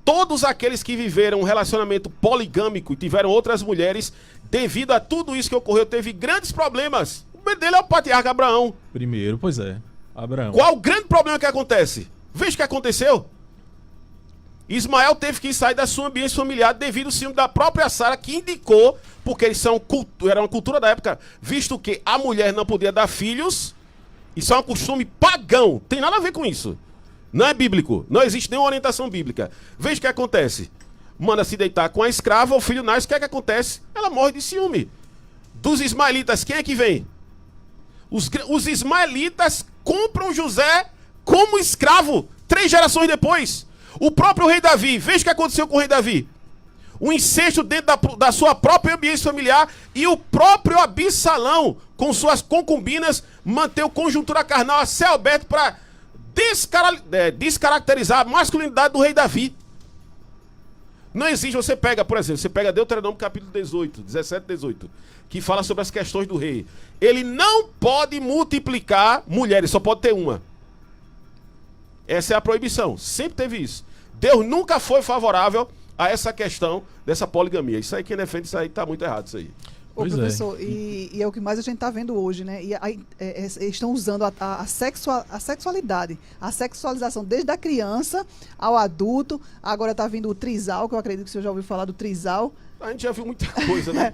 Todos aqueles que viveram um relacionamento poligâmico e tiveram outras mulheres, devido a tudo isso que ocorreu, teve grandes problemas. O dele é o patriarca Abraão. Primeiro, pois é. Abraão. Qual o grande problema que acontece? Veja o que aconteceu. Ismael teve que sair da sua ambiente familiar devido ao ciúme da própria Sara, que indicou, porque eles era uma cultura da época, visto que a mulher não podia dar filhos, isso é um costume pagão, tem nada a ver com isso. Não é bíblico, não existe nenhuma orientação bíblica. Veja o que acontece. Manda se deitar com a escrava, o filho nasce, o que é que acontece? Ela morre de ciúme. Dos ismaelitas, quem é que vem? Os ismaelitas compram José como escravo, 3 gerações depois. O próprio rei Davi, veja o que aconteceu com o rei Davi. O incesto dentro da sua própria ambiente familiar e o próprio Absalão, com suas concubinas, manteve conjuntura carnal a céu aberto para descaracterizar a masculinidade do rei Davi. Não existe, você pega, por exemplo, você pega Deuteronômio capítulo 18, 17 e 18, que fala sobre as questões do rei. Ele não pode multiplicar mulheres, só pode ter uma. Essa é a proibição, sempre teve isso. Deus nunca foi favorável a essa questão dessa poligamia. Isso aí, quem defende isso aí, tá muito errado isso aí. Ô, Pois professor, e é o que mais a gente está vendo hoje, né? E estão usando a sexualidade, a sexualização desde a criança ao adulto. Agora está vindo o trisal, que eu acredito que o senhor já ouviu falar do trisal. A gente já viu muita coisa, né?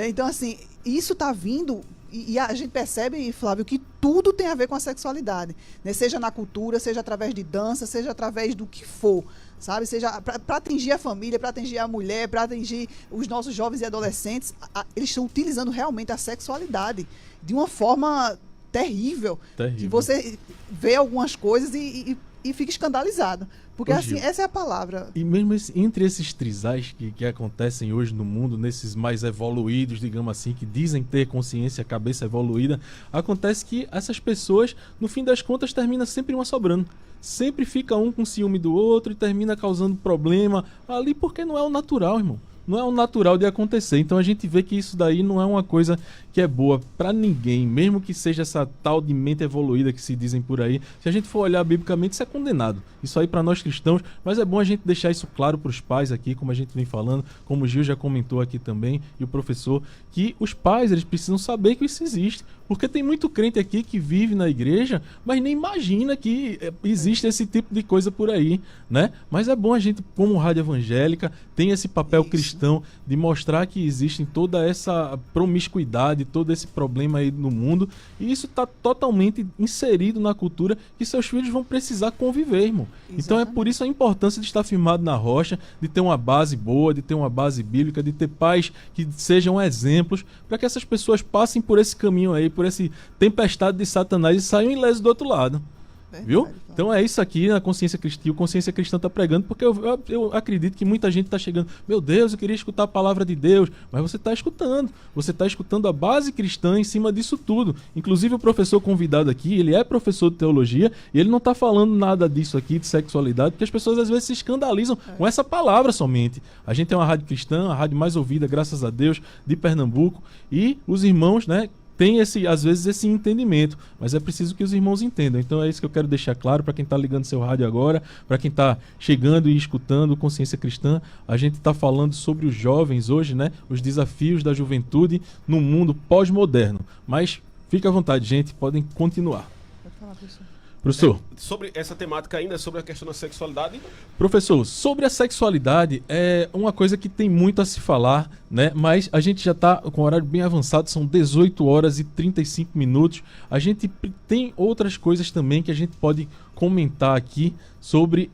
Então, assim, isso está vindo... E a gente percebe, Flávio, que tudo tem a ver com a sexualidade, né? Seja na cultura, seja através de dança, seja através do que for, sabe? Seja para atingir a família, para atingir a mulher, para atingir os nossos jovens e adolescentes, eles estão utilizando realmente a sexualidade de uma forma terrível. Que você vê algumas coisas e fica escandalizado. Porque, Ô, assim, Gil, essa é a palavra. E mesmo entre esses trisais que acontecem hoje no mundo, nesses mais evoluídos, digamos assim, que dizem ter consciência, cabeça evoluída, acontece que essas pessoas, no fim das contas, termina sempre uma sobrando. Sempre fica um com ciúme do outro e termina causando problema ali, porque não é o natural, irmão. Não é o natural de acontecer. Então a gente vê que isso daí não é uma coisa que é boa pra ninguém, mesmo que seja essa tal de mente evoluída que se dizem por aí. Se a gente for olhar biblicamente, isso é condenado. Isso aí pra nós cristãos, mas é bom a gente deixar isso claro pros pais aqui, como a gente vem falando, como o Gil já comentou aqui também, e o professor, que os pais, eles precisam saber que isso existe. Porque tem muito crente aqui que vive na igreja, mas nem imagina que existe esse tipo de coisa por aí, né? Mas é bom a gente, como rádio evangélica, tem esse papel cristão de mostrar que existe toda essa promiscuidade, todo esse problema aí no mundo, e isso está totalmente inserido na cultura que seus filhos vão precisar conviver, irmão. Exatamente. Então é por isso a importância de estar firmado na rocha, de ter uma base boa, de ter uma base bíblica, de ter pais que sejam exemplos, para que essas pessoas passem por esse caminho aí, por esse tempestade de Satanás e saiam ilesos do outro lado. Verdade, Viu? Flávio. Então é isso aqui na Consciência Cristã. O Consciência Cristã está pregando, porque eu acredito que muita gente está chegando. Meu Deus, eu queria escutar a palavra de Deus. Mas você está escutando. Você está escutando a base cristã em cima disso tudo. Inclusive o professor convidado aqui, ele é professor de teologia e ele não está falando nada disso aqui, de sexualidade, porque as pessoas às vezes se escandalizam com essa palavra somente. A gente é uma rádio cristã, a rádio mais ouvida, graças a Deus, de Pernambuco. E os irmãos, né, tem às vezes esse entendimento, mas é preciso que os irmãos entendam. Então é isso que eu quero deixar claro para quem está ligando seu rádio agora, para quem está chegando e escutando Consciência Cristã. A gente está falando sobre os jovens hoje, né? Os desafios da juventude no mundo pós-moderno. Mas fique à vontade, gente, podem continuar. Pode falar, professor. Professor, Sobre essa temática ainda, sobre a questão da sexualidade, professor, sobre a sexualidade é uma coisa que tem muito a se falar, né? Mas a gente já está com o horário bem avançado, são 18 horas e 35 minutos. A gente tem outras coisas também que a gente pode comentar aqui sobre...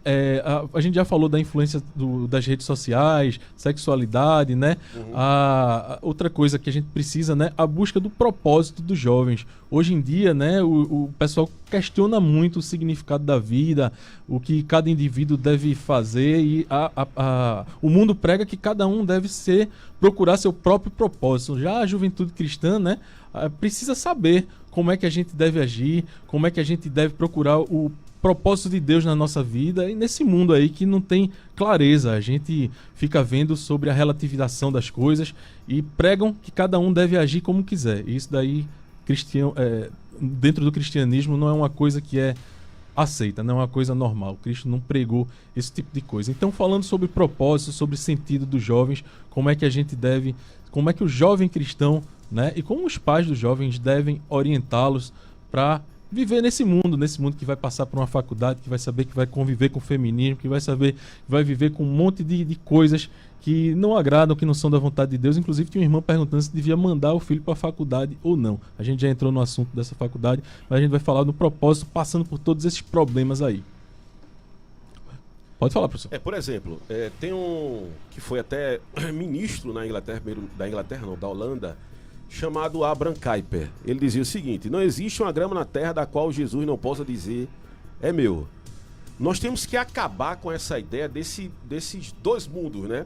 a gente já falou da influência das redes sociais, sexualidade, né? A outra coisa que a gente precisa, né? A busca do propósito dos jovens. Hoje em dia, né? O pessoal questiona muito o significado da vida, o que cada indivíduo deve fazer e o mundo prega que cada um deve procurar seu próprio propósito. Já a juventude cristã, né? Precisa saber como é que a gente deve agir, como é que a gente deve procurar o propósito de Deus na nossa vida e nesse mundo aí que não tem clareza. A gente fica vendo sobre a relativização das coisas e pregam que cada um deve agir como quiser. E isso daí, dentro do cristianismo, não é uma coisa que é aceita, não é uma coisa normal. Cristo não pregou esse tipo de coisa. Então, falando sobre propósito, sobre sentido dos jovens, como é que o jovem cristão, né, e como os pais dos jovens devem orientá-los para viver nesse mundo que vai passar por uma faculdade, que vai saber que vai conviver com o feminismo, que vai viver com um monte de coisas que não agradam, que não são da vontade de Deus. Inclusive, tinha uma irmã perguntando se devia mandar o filho para a faculdade ou não. A gente já entrou no assunto dessa faculdade, mas a gente vai falar do propósito, passando por todos esses problemas aí. Pode falar, professor. Por exemplo, tem um que foi até ministro na Inglaterra, da Holanda, chamado Abraham Kuyper. Ele dizia o seguinte: não existe uma grama na terra da qual Jesus não possa dizer é meu. Nós temos que acabar com essa ideia desses dois mundos, né?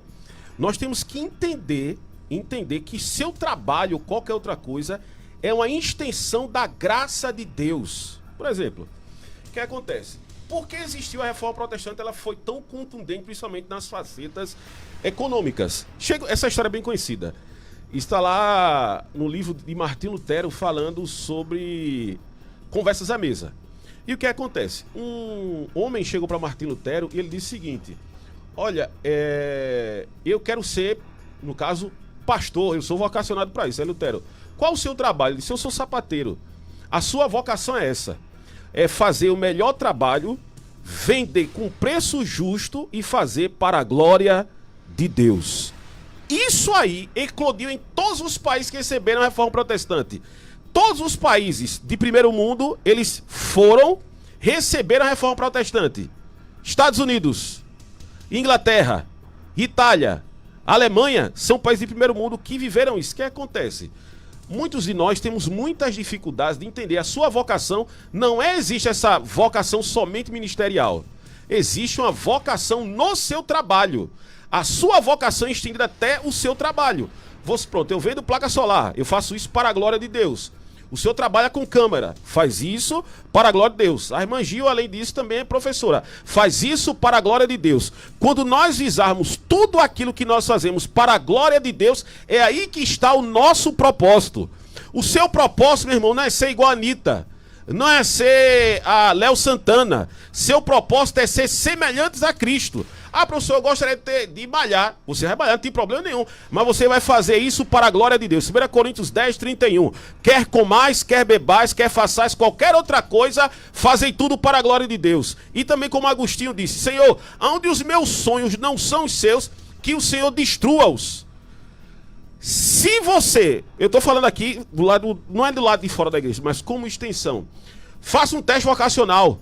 Nós temos que entender que seu trabalho, qualquer outra coisa, é uma extensão da graça de Deus. Por exemplo, o que acontece? Por que existiu a Reforma Protestante? Ela foi tão contundente, principalmente nas facetas econômicas. Essa história é bem conhecida. Está lá no livro de Martim Lutero falando sobre conversas à mesa. E o que acontece? Um homem chegou para Martim Lutero e ele disse o seguinte: olha, eu quero ser, no caso, pastor, eu sou vocacionado para isso. Aí Lutero: qual o seu trabalho? Ele disse: eu sou sapateiro. A sua vocação é essa: é fazer o melhor trabalho, vender com preço justo e fazer para a glória de Deus. Isso aí eclodiu em todos os países que receberam a Reforma Protestante. Todos os países de primeiro mundo, eles receberam a Reforma Protestante. Estados Unidos, Inglaterra, Itália, Alemanha, são países de primeiro mundo que viveram isso. O que acontece? Muitos de nós temos muitas dificuldades de entender a sua vocação. Não existe essa vocação somente ministerial. Existe uma vocação no seu trabalho. A sua vocação é estendida até o seu trabalho. Pronto, eu vendo placa solar, eu faço isso para a glória de Deus. O senhor trabalha com câmera, faz isso para a glória de Deus. A irmã Gil, além disso, também é professora, faz isso para a glória de Deus. Quando nós visarmos tudo aquilo que nós fazemos para a glória de Deus, é aí que está o nosso propósito. O seu propósito, meu irmão, não é ser igual a Anitta, não é ser a Léo Santana. Seu propósito é ser semelhantes a Cristo. Ah, professor, eu gostaria de malhar. Você vai malhar, não tem problema nenhum. Mas você vai fazer isso para a glória de Deus. 1 Coríntios 10, 31. Quer comais, quer bebais, quer façais qualquer outra coisa, fazei tudo para a glória de Deus. E também como Agostinho disse: Senhor, aonde os meus sonhos não são os seus, que o Senhor destrua-os. Se você, eu estou falando aqui, não é do lado de fora da igreja, mas como extensão, faça um teste vocacional.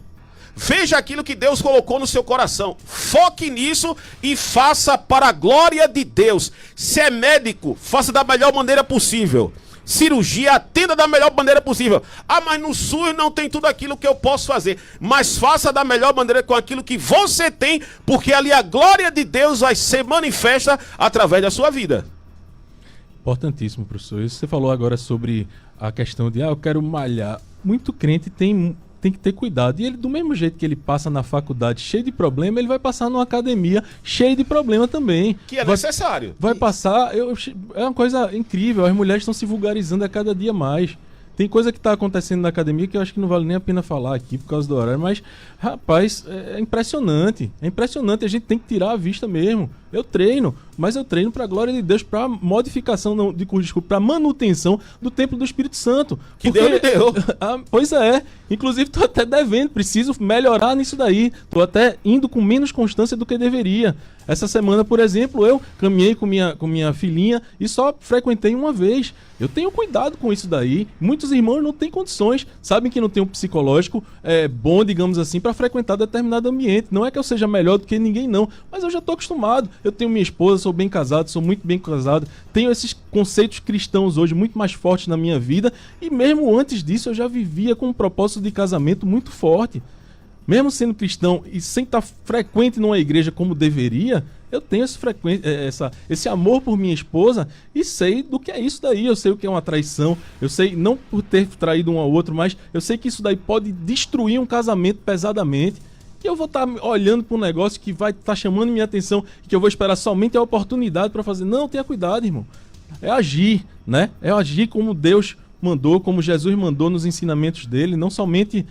Veja aquilo que Deus colocou no seu coração. Foque nisso e faça para a glória de Deus. Se é médico, faça da melhor maneira possível. Cirurgia, atenda da melhor maneira possível. Ah, mas no SUS não tem tudo aquilo que eu posso fazer. Mas faça da melhor maneira com aquilo que você tem, porque ali a glória de Deus vai ser manifesta através da sua vida. Importantíssimo, professor. Isso você falou agora sobre a questão de eu quero malhar. Muito crente tem que ter cuidado. E ele, do mesmo jeito que ele passa na faculdade cheio de problema, ele vai passar numa academia cheio de problema também. Que é necessário. Vai passar... é uma coisa incrível. As mulheres estão se vulgarizando a cada dia mais. Tem coisa que está acontecendo na academia que eu acho que não vale nem a pena falar aqui por causa do horário, mas, rapaz, é impressionante. É impressionante. A gente tem que tirar a vista mesmo. Eu treino, mas eu treino para a glória de Deus, para modificação para manutenção do templo do Espírito Santo. Que Deus me deu. Pois é. Inclusive, estou até devendo, preciso melhorar nisso daí. Estou até indo com menos constância do que deveria. Essa semana, por exemplo, eu caminhei com minha filhinha e só frequentei uma vez. Eu tenho cuidado com isso daí. Muitos irmãos não têm condições, sabem que não tem um psicológico bom, digamos assim, para frequentar determinado ambiente. Não é que eu seja melhor do que ninguém, não, mas eu já estou acostumado. Eu tenho minha esposa, sou bem casado, sou muito bem casado, tenho esses conceitos cristãos hoje muito mais fortes na minha vida, e mesmo antes disso eu já vivia com um propósito de casamento muito forte. Mesmo sendo cristão e sem estar frequente numa igreja como deveria, eu tenho esse amor por minha esposa e sei do que é isso daí. Eu sei o que é uma traição, eu sei, não por ter traído um ao outro, mas eu sei que isso daí pode destruir um casamento pesadamente. E eu vou estar olhando para um negócio que vai estar chamando minha atenção e que eu vou esperar somente a oportunidade para fazer. Não, tenha cuidado, irmão. É agir, né? É agir como Deus mandou, como Jesus mandou nos ensinamentos dele, não somente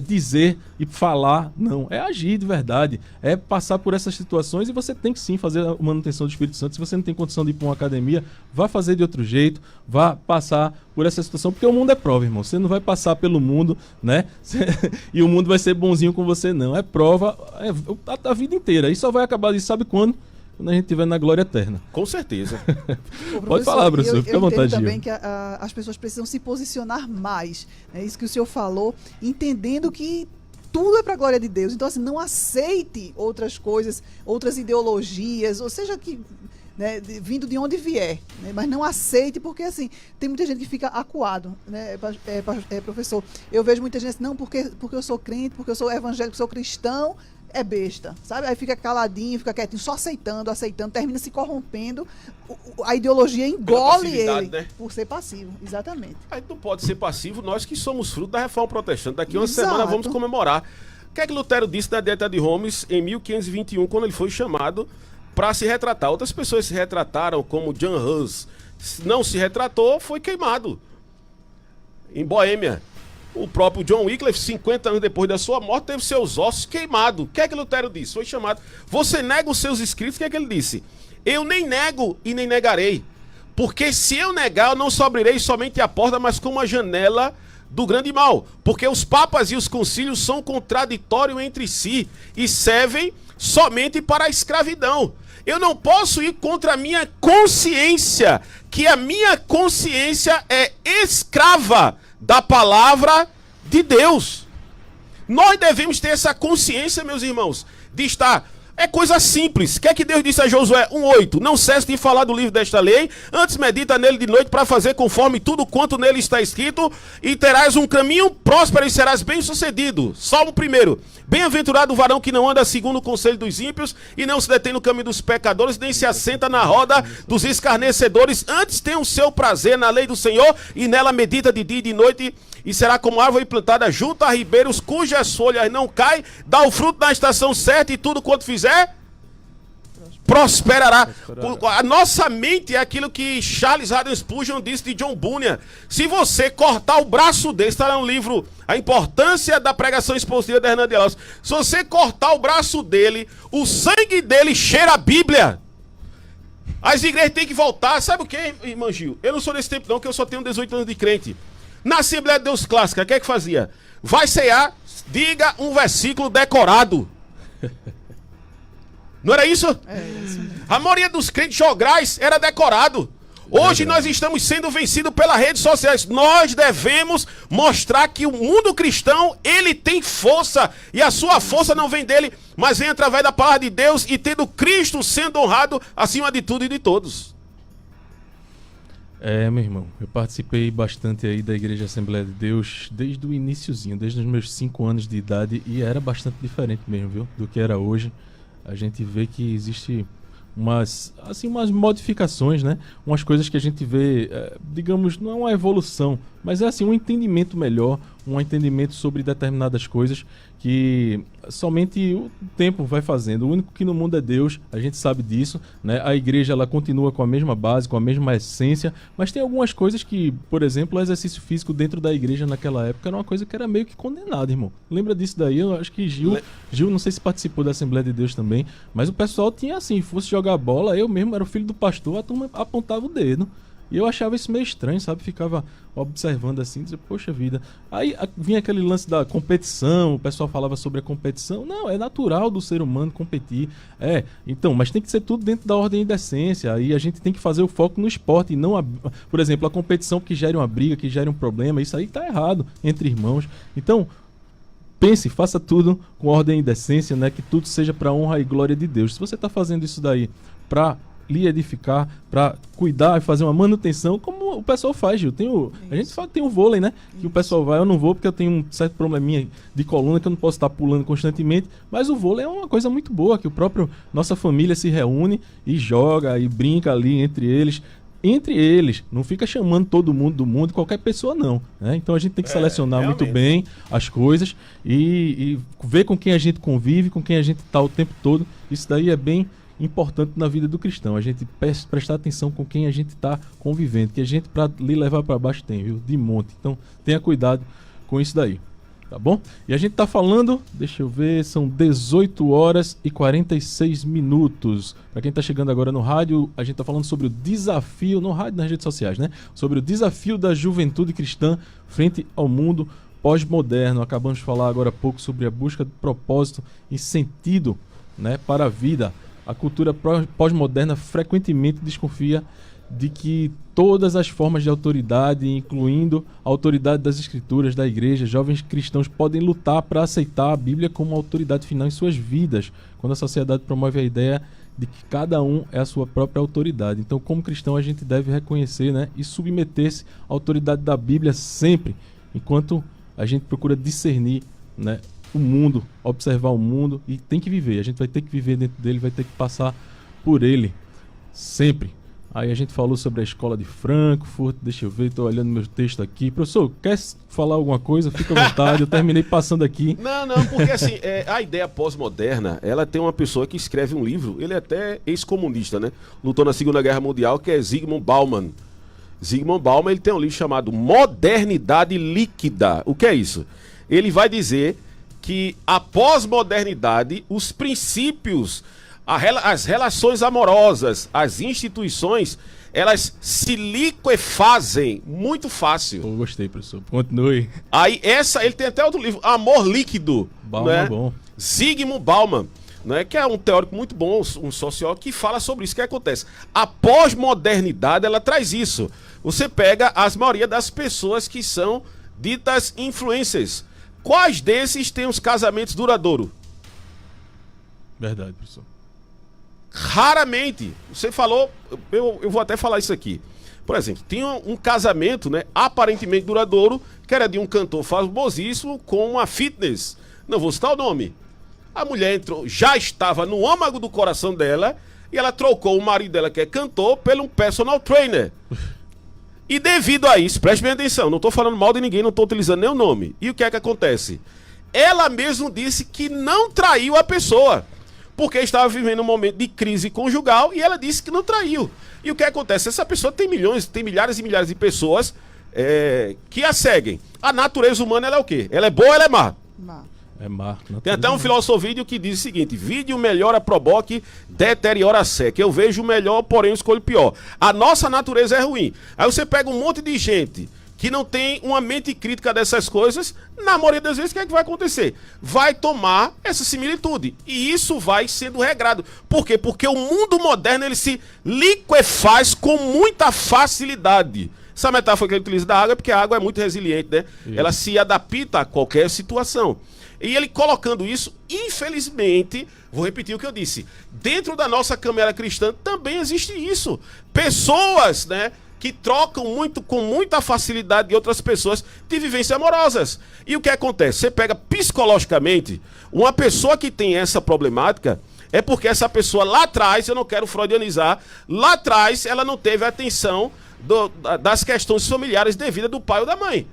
dizer e falar, não, é agir de verdade, é passar por essas situações, e você tem que sim fazer a manutenção do Espírito Santo. Se você não tem condição de ir para uma academia, vá fazer de outro jeito, vá passar por essa situação, porque o mundo é prova, irmão. Você não vai passar pelo mundo, né? E o mundo vai ser bonzinho com você, não. É prova a vida inteira. E só vai acabar isso, sabe quando? Quando a gente estiver na glória eterna. Com certeza. Pode falar, professor, fica à vontade. Eu entendo também que as pessoas precisam se posicionar mais. É isso que o senhor falou, entendendo que tudo é para a glória de Deus. Então, assim, não aceite outras coisas, outras ideologias, ou seja, que, né, vindo de onde vier, né, mas não aceite, porque assim, tem muita gente que fica acuado, né, professor. Eu vejo muita gente assim, não, porque eu sou crente, porque eu sou evangélico, sou cristão, é besta, sabe? Aí fica caladinho, fica quietinho, só aceitando, termina se corrompendo, a ideologia engole ele, né? Por ser passivo, exatamente. Aí não pode ser passivo, nós que somos fruto da Reforma Protestante. Daqui uma Exato. semana vamos comemorar. O que é que Lutero disse na Dieta de Homs em 1521, quando ele foi chamado para se retratar? Outras pessoas se retrataram, como Jan Hus. Não se retratou, foi queimado em Boêmia. O próprio John Wycliffe, 50 anos depois da sua morte, teve seus ossos queimados. O que é que Lutero disse? Foi chamado. Você nega os seus escritos, o que é que ele disse? Eu nem nego e nem negarei. Porque se eu negar, eu não só abrirei somente a porta, mas como a janela do grande mal. Porque os papas e os concílios são contraditórios entre si e servem somente para a escravidão. Eu não posso ir contra a minha consciência, que a minha consciência é escrava da palavra de Deus. Nós devemos ter essa consciência, meus irmãos, de estar... É coisa simples. O que é que Deus disse a Josué 1:8? Não cesse de falar do livro desta lei, antes medita nele de noite para fazer conforme tudo quanto nele está escrito, e terás um caminho próspero e serás bem-sucedido. Salmo 1. Bem-aventurado o varão que não anda segundo o conselho dos ímpios, e não se detém no caminho dos pecadores, nem se assenta na roda dos escarnecedores. Antes tem o seu prazer na lei do Senhor, e nela medita de dia e de noite, e será como árvore plantada junto a ribeiros, cujas folhas não caem, dá o fruto na estação certa, e tudo quanto fizer, prosperará. A nossa mente é aquilo que Charles Haddon Spurgeon disse de John Bunyan. Se você cortar o braço dele, está no livro A Importância da Pregação Expositiva de Hernando de Alves. Se você cortar o braço dele, o sangue dele cheira a Bíblia. As igrejas têm que voltar. Sabe o que, irmão Gil? Eu não sou desse tempo não, que eu só tenho 18 anos de crente. Na Assembleia de Deus Clássica, o que é que fazia? Vai cear, diga um versículo decorado. Não era isso? É isso mesmo. A maioria dos crentes jograis era decorado. Hoje nós estamos sendo vencidos pelas redes sociais. Nós devemos mostrar que o mundo cristão, ele tem força. E a sua força não vem dele, mas vem através da palavra de Deus e tendo Cristo sendo honrado acima de tudo e de todos. Meu irmão, eu participei bastante aí da Igreja Assembleia de Deus desde o iniciozinho, desde os meus 5 anos de idade, e era bastante diferente mesmo, viu, do que era hoje. A gente vê que existe umas modificações, né? Umas coisas que a gente vê, digamos, não é uma evolução, mas é assim, um entendimento melhor, um entendimento sobre determinadas coisas que somente o tempo vai fazendo. O único que no mundo é Deus, a gente sabe disso, né? A igreja, ela continua com a mesma base, com a mesma essência, mas tem algumas coisas que, por exemplo, o exercício físico dentro da igreja naquela época era uma coisa que era meio que condenada, irmão. Lembra disso daí? Eu acho que Gil, não sei se participou da Assembleia de Deus também, mas o pessoal tinha assim, fosse jogar bola, eu mesmo era o filho do pastor, a turma apontava o dedo. E eu achava isso meio estranho, sabe? Ficava observando assim, dizia, poxa vida. Aí vinha aquele lance da competição, o pessoal falava sobre a competição. Não, é natural do ser humano competir. Então, mas tem que ser tudo dentro da ordem e decência. Aí a gente tem que fazer o foco no esporte e não, por exemplo, a competição que gere uma briga, que gere um problema. Isso aí tá errado entre irmãos. Então, pense, faça tudo com ordem e decência, né? Que tudo seja para honra e glória de Deus. Se você tá fazendo isso daí para lhe edificar, para cuidar e fazer uma manutenção, como o pessoal faz, Gil. A gente fala que tem o vôlei, né? Que o pessoal vai, eu não vou porque eu tenho um certo probleminha de coluna que eu não posso estar pulando constantemente, mas o vôlei é uma coisa muito boa, que nossa família se reúne e joga e brinca ali entre eles, não fica chamando todo mundo do mundo, qualquer pessoa não, né? Então a gente tem que selecionar muito bem as coisas e ver com quem a gente convive, com quem a gente está o tempo todo. Isso daí é bem importante na vida do cristão. A gente prestar atenção com quem a gente está convivendo, que a gente para lhe levar para baixo tem, viu? De monte. Então, tenha cuidado com isso daí, tá bom? E a gente tá falando, deixa eu ver, são 18 horas e 46 minutos. Para quem tá chegando agora no rádio, a gente tá falando sobre o desafio, no rádio, nas redes sociais, né? Sobre o desafio da juventude cristã frente ao mundo pós-moderno. Acabamos de falar agora há pouco sobre a busca de propósito e sentido, né, para a vida. A cultura pós-moderna frequentemente desconfia de que todas as formas de autoridade, incluindo a autoridade das escrituras, da igreja, jovens cristãos podem lutar para aceitar a Bíblia como autoridade final em suas vidas, quando a sociedade promove a ideia de que cada um é a sua própria autoridade. Então, como cristão, a gente deve reconhecer, né, e submeter-se à autoridade da Bíblia sempre, enquanto a gente procura discernir, né, o mundo, observar o mundo, e tem que viver. A gente vai ter que viver dentro dele, vai ter que passar por ele sempre. Aí a gente falou sobre a escola de Frankfurt. Deixa eu ver, estou olhando meu texto aqui. Professor, quer falar alguma coisa? Fica à vontade, eu terminei passando aqui. Não, porque assim, a ideia pós-moderna, ela tem uma pessoa que escreve um livro, ele é até ex-comunista, né? Lutou na Segunda Guerra Mundial, que é Zygmunt Bauman. Zygmunt Bauman, ele tem um livro chamado Modernidade Líquida. O que é isso? Ele vai dizer que a pós-modernidade, os princípios, as relações amorosas, as instituições, elas se liquefazem muito fácil. Eu gostei, professor. Continue. Aí ele tem até outro livro, Amor Líquido. Bauman, né? É bom. Zygmunt Bauman, né? Que é um teórico muito bom, um sociólogo que fala sobre isso. O que acontece? A pós-modernidade, ela traz isso. Você pega a maioria das pessoas que são ditas influencers. Quais desses têm os casamentos duradouros? Verdade, professor. Raramente. Você falou, eu vou até falar isso aqui. Por exemplo, tinha um casamento, né, aparentemente duradouro, que era de um cantor famosíssimo com uma fitness. Não vou citar o nome. A mulher entrou, já estava no âmago do coração dela, e ela trocou o marido dela, que é cantor, pelo um personal trainer. E devido a isso, preste bem atenção, não estou falando mal de ninguém, não estou utilizando nem o nome. E o que é que acontece? Ela mesma disse que não traiu a pessoa, porque estava vivendo um momento de crise conjugal, e ela disse que não traiu. E o que acontece? Essa pessoa tem milhares e milhares de pessoas que a seguem. A natureza humana, ela é o quê? Ela é boa ou ela é má? Má. É má. Tem até um filósofo vídeo que diz o seguinte: vídeo melhora proboque, deteriora sec. Eu vejo o melhor, porém escolho o pior. A nossa natureza é ruim. Aí você pega um monte de gente que não tem uma mente crítica dessas coisas, na maioria das vezes o que é que vai acontecer? Vai tomar essa similitude. E isso vai sendo regrado. Por quê? Porque o mundo moderno, ele se liquefaz com muita facilidade. Essa metáfora que ele utiliza da água é porque a água é muito resiliente, né? Isso. Ela se adapta a qualquer situação. E ele colocando isso, infelizmente, vou repetir o que eu disse, dentro da nossa caminhada cristã também existe isso. Pessoas, né, que trocam com muita facilidade de outras pessoas de vivências amorosas. E o que acontece? Você pega psicologicamente, uma pessoa que tem essa problemática, é porque essa pessoa lá atrás, eu não quero freudianizar, lá atrás ela não teve a atenção das questões familiares devido do pai ou da mãe.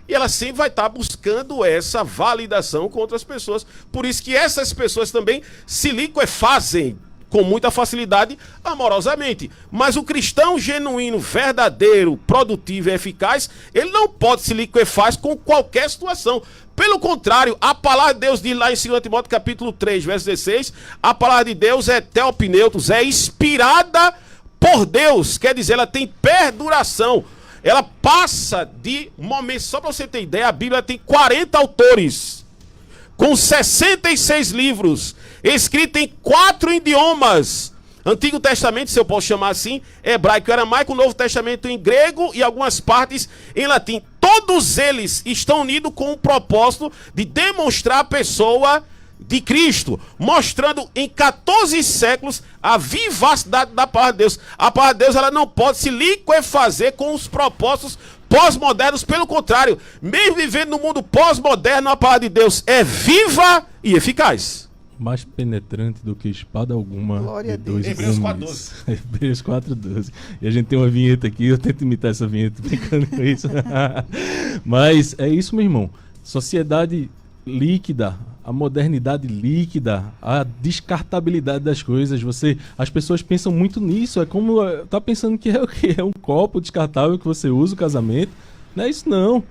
E ela sempre vai estar buscando essa validação com outras pessoas. Por isso que essas pessoas também se liquefazem com muita facilidade amorosamente. Mas o cristão genuíno, verdadeiro, produtivo e eficaz, ele não pode se liquefaz com qualquer situação. Pelo contrário, a palavra de Deus diz lá em 2 Timóteo capítulo 3, verso 16, a palavra de Deus é teopneutos, é inspirada por Deus, quer dizer, ela tem perduração. Ela passa de momentos, só para você ter ideia, a Bíblia tem 40 autores, com 66 livros, escrito em 4 idiomas. Antigo Testamento, se eu posso chamar assim, hebraico e aramaico, o Novo Testamento em grego e algumas partes em latim. Todos eles estão unidos com o propósito de demonstrar a pessoa de Cristo, mostrando em 14 séculos a vivacidade da palavra de Deus. A palavra de Deus, ela não pode se liquefazer com os propósitos pós-modernos, pelo contrário, mesmo vivendo no mundo pós-moderno, a palavra de Deus é viva e eficaz. Mais penetrante do que espada alguma. Glória de a Deus. dois Hebreus gumes. Hebreus 4:12. E a gente tem uma vinheta aqui, eu tento imitar essa vinheta, brincando com isso. Mas é isso, meu irmão. Sociedade líquida, a modernidade líquida, a descartabilidade das coisas. As pessoas pensam muito nisso. É como tá pensando que é o quê? É um copo descartável que você usa no casamento. Não é isso não.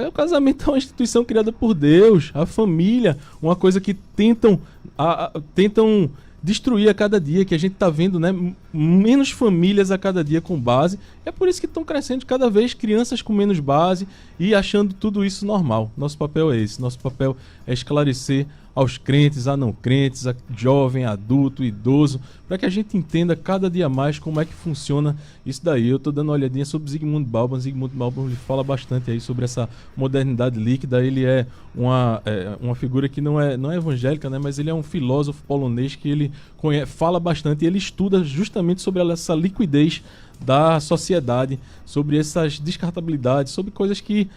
O casamento é uma instituição criada por Deus, a família, uma coisa que tentam destruir a cada dia, que a gente está vendo, né, menos famílias a cada dia com base. É por isso que estão crescendo cada vez crianças com menos base e achando tudo isso normal. Nosso papel é esse, nosso papel é esclarecer aos crentes, a não crentes, a jovem, adulto, idoso, para que a gente entenda cada dia mais como é que funciona isso daí. Eu estou dando uma olhadinha sobre Zygmunt Bauman. Zygmunt Bauman ele fala bastante aí sobre essa modernidade líquida. Ele é uma figura que não é evangélica, né, mas ele é um filósofo polonês que ele fala bastante e ele estuda justamente sobre essa liquidez da sociedade, sobre essas descartabilidades, sobre coisas que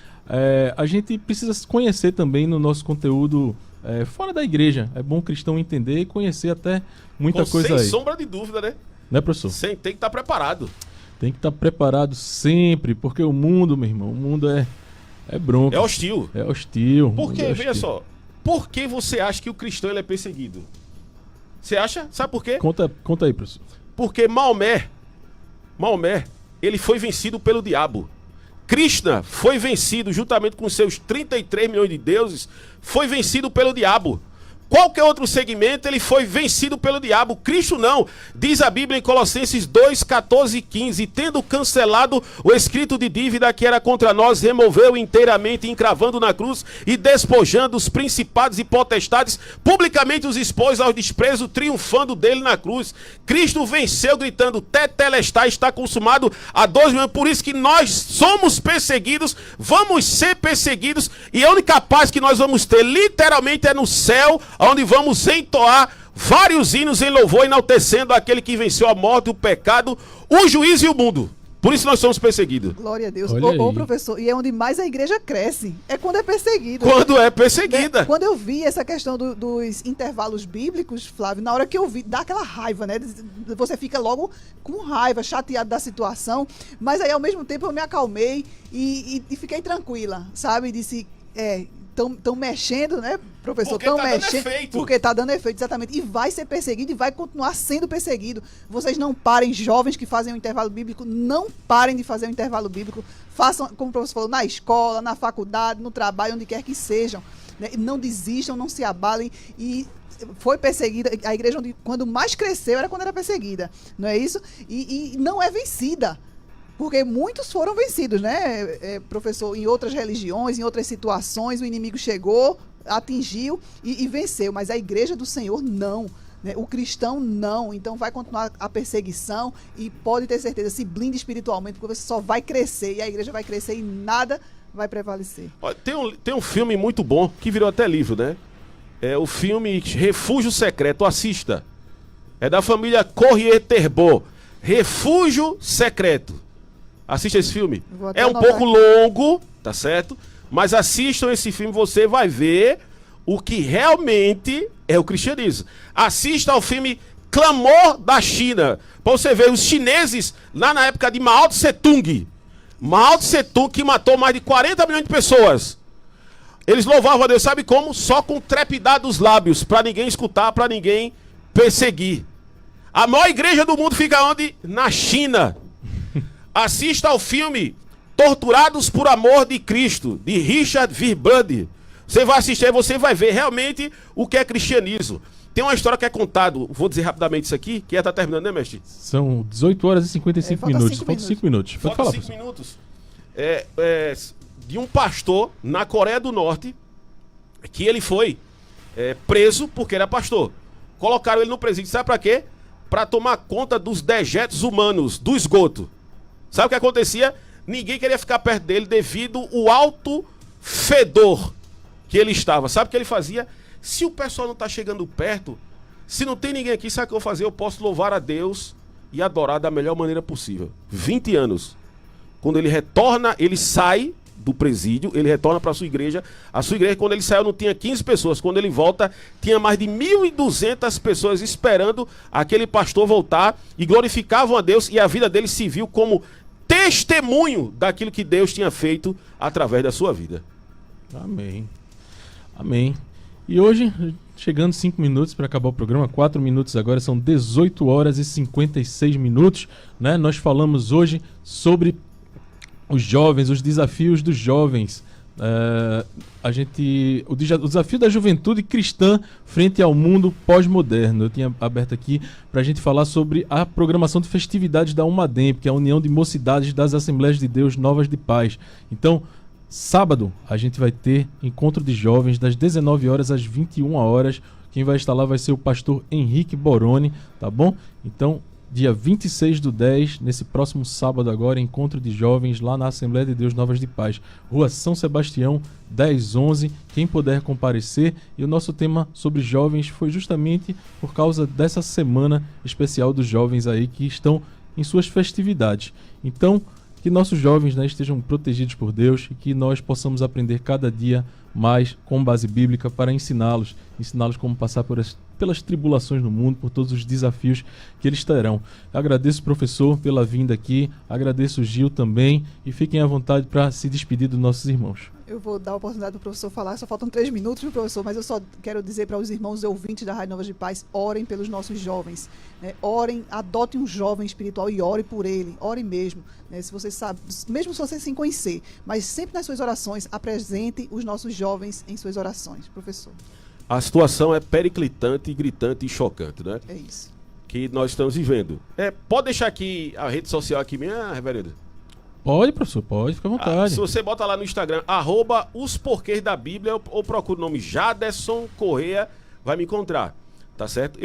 a gente precisa conhecer também no nosso conteúdo fora da igreja. É bom o cristão entender e conhecer até muita coisa aí. Sem sombra de dúvida, né? Né, professor? Tem que estar preparado. Tem que estar preparado sempre, porque o mundo, meu irmão, o mundo é bronco. É hostil. É hostil. Porque, veja só, por que você acha que o cristão ele é perseguido? Você acha? Sabe por quê? Conta aí, professor. Porque Maomé, ele foi vencido pelo diabo. Krishna foi vencido juntamente com seus 33 milhões de deuses, foi vencido pelo diabo. Qualquer outro segmento, ele foi vencido pelo diabo. Cristo não. Diz a Bíblia em Colossenses 2, 14 e 15. Tendo cancelado o escrito de dívida que era contra nós, removeu inteiramente, encravando na cruz e despojando os principados e potestades, publicamente os expôs ao desprezo, triunfando dele na cruz. Cristo venceu gritando, Tetelestai, está consumado há 2 mil anos. Por isso que nós somos perseguidos, vamos ser perseguidos, e a única paz que nós vamos ter, literalmente, é no céu, onde vamos entoar vários hinos em louvor, enaltecendo aquele que venceu a morte, o pecado, o juízo e o mundo. Por isso nós somos perseguidos. Glória a Deus. Ô, professor, e é onde mais a igreja cresce. É quando é perseguida. Quando é perseguida. Quando eu vi essa questão dos intervalos bíblicos, Flávio, na hora que eu vi, dá aquela raiva, né? Você fica logo com raiva, chateado da situação, mas aí ao mesmo tempo eu me acalmei e fiquei tranquila, sabe? Disse, estão mexendo, né, professor? Estão mexendo. Porque está dando efeito, exatamente. E vai ser perseguido e vai continuar sendo perseguido. Vocês não parem, jovens que fazem o intervalo bíblico, não parem de fazer o intervalo bíblico. Façam, como o professor falou, na escola, na faculdade, no trabalho, onde quer que sejam. Né? Não desistam, não se abalem. E foi perseguida, a igreja quando mais cresceu era quando era perseguida. Não é isso? E não é vencida. Porque muitos foram vencidos, né, professor? Em outras religiões, em outras situações, o inimigo chegou, atingiu e venceu. Mas a igreja do Senhor, não. Né? O cristão, não. Então vai continuar a perseguição e pode ter certeza, se blinde espiritualmente, porque você só vai crescer e a igreja vai crescer e nada vai prevalecer. Olha, tem um filme muito bom, que virou até livro, né? É o filme Refúgio Secreto. Assista. É da família Corrier-Terbo. Refúgio Secreto. Assista esse filme. É um pouco longo, tá certo? Mas assistam esse filme, você vai ver o que realmente é o cristianismo. Assista ao filme Clamor da China, para você ver os chineses lá na época de Mao Tse Tung. Mao Tse Tung, que matou mais de 40 milhões de pessoas. Eles louvavam a Deus, sabe como? Só com trepidar dos lábios, para ninguém escutar, para ninguém perseguir. A maior igreja do mundo fica onde? Na China. Assista ao filme Torturados por Amor de Cristo, de Richard Vierbund. Você vai assistir e você vai ver realmente o que é cristianismo. Tem uma história que é contada, vou dizer rapidamente isso aqui, que já está terminando, né, mestre? São 18 horas e 55 minutos. Faltam 5 minutos. Pode falar, 5 minutos. De um pastor na Coreia do Norte, que ele foi preso porque era pastor. Colocaram ele no presídio, sabe para quê? Para tomar conta dos dejetos humanos, do esgoto. Sabe o que acontecia? Ninguém queria ficar perto dele devido ao alto fedor que ele estava. Sabe o que ele fazia? Se o pessoal não está chegando perto, se não tem ninguém aqui, sabe o que eu vou fazer? Eu posso louvar a Deus e adorar da melhor maneira possível. 20 anos. Quando ele retorna, ele sai do presídio, ele retorna para a sua igreja. A sua igreja, quando ele saiu, não tinha 15 pessoas. Quando ele volta, tinha mais de 1.200 pessoas esperando aquele pastor voltar e glorificavam a Deus, e a vida dele se viu como testemunho daquilo que Deus tinha feito através da sua vida. Amém. Amém. E hoje, chegando 5 minutos para acabar o programa, 4 minutos agora, são 18 horas e 56 minutos, né? Nós falamos hoje sobre os jovens, os desafios dos jovens. O desafio da juventude cristã frente ao mundo pós-moderno. Eu tinha aberto aqui para a gente falar sobre a programação de festividades da UMADEMP, que é a União de Mocidades das Assembleias de Deus Novas de Paz. Então, sábado, a gente vai ter encontro de jovens das 19 horas às 21 horas. Quem vai estar lá vai ser o pastor Henrique Boroni, tá bom? Então, dia 26/10, nesse próximo sábado agora, encontro de jovens lá na Assembleia de Deus Novas de Paz, Rua São Sebastião, 1011, quem puder comparecer. E o nosso tema sobre jovens foi justamente por causa dessa semana especial dos jovens aí que estão em suas festividades. Então, que nossos jovens, né, estejam protegidos por Deus e que nós possamos aprender cada dia mais com base bíblica para ensiná-los como passar pelas tribulações no mundo, por todos os desafios que eles terão. Agradeço, professor, pela vinda aqui, agradeço o Gil também e fiquem à vontade para se despedir dos nossos irmãos. Eu vou dar a oportunidade do professor falar, só faltam 3 minutos, meu professor, mas eu só quero dizer para os irmãos ouvintes da Rádio Novas de Paz, orem pelos nossos jovens, né? Orem, adotem um jovem espiritual e ore por ele, ore mesmo, né? Se você sabe, mesmo se você sem conhecer, mas sempre nas suas orações, apresente os nossos jovens em suas orações. Professor. A situação é periclitante, gritante e chocante, né? É isso. Que nós estamos vivendo. Pode deixar aqui a rede social aqui minha, reverendo? Pode, professor, pode, fica à vontade. Se você bota lá no Instagram, @osporquês da Bíblia, ou procura o nome Jaderson Correia, vai me encontrar, tá certo?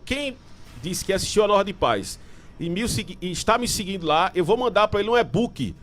Quem disse que assistiu a Nova de Paz e está me seguindo lá, eu vou mandar para ele um e-book,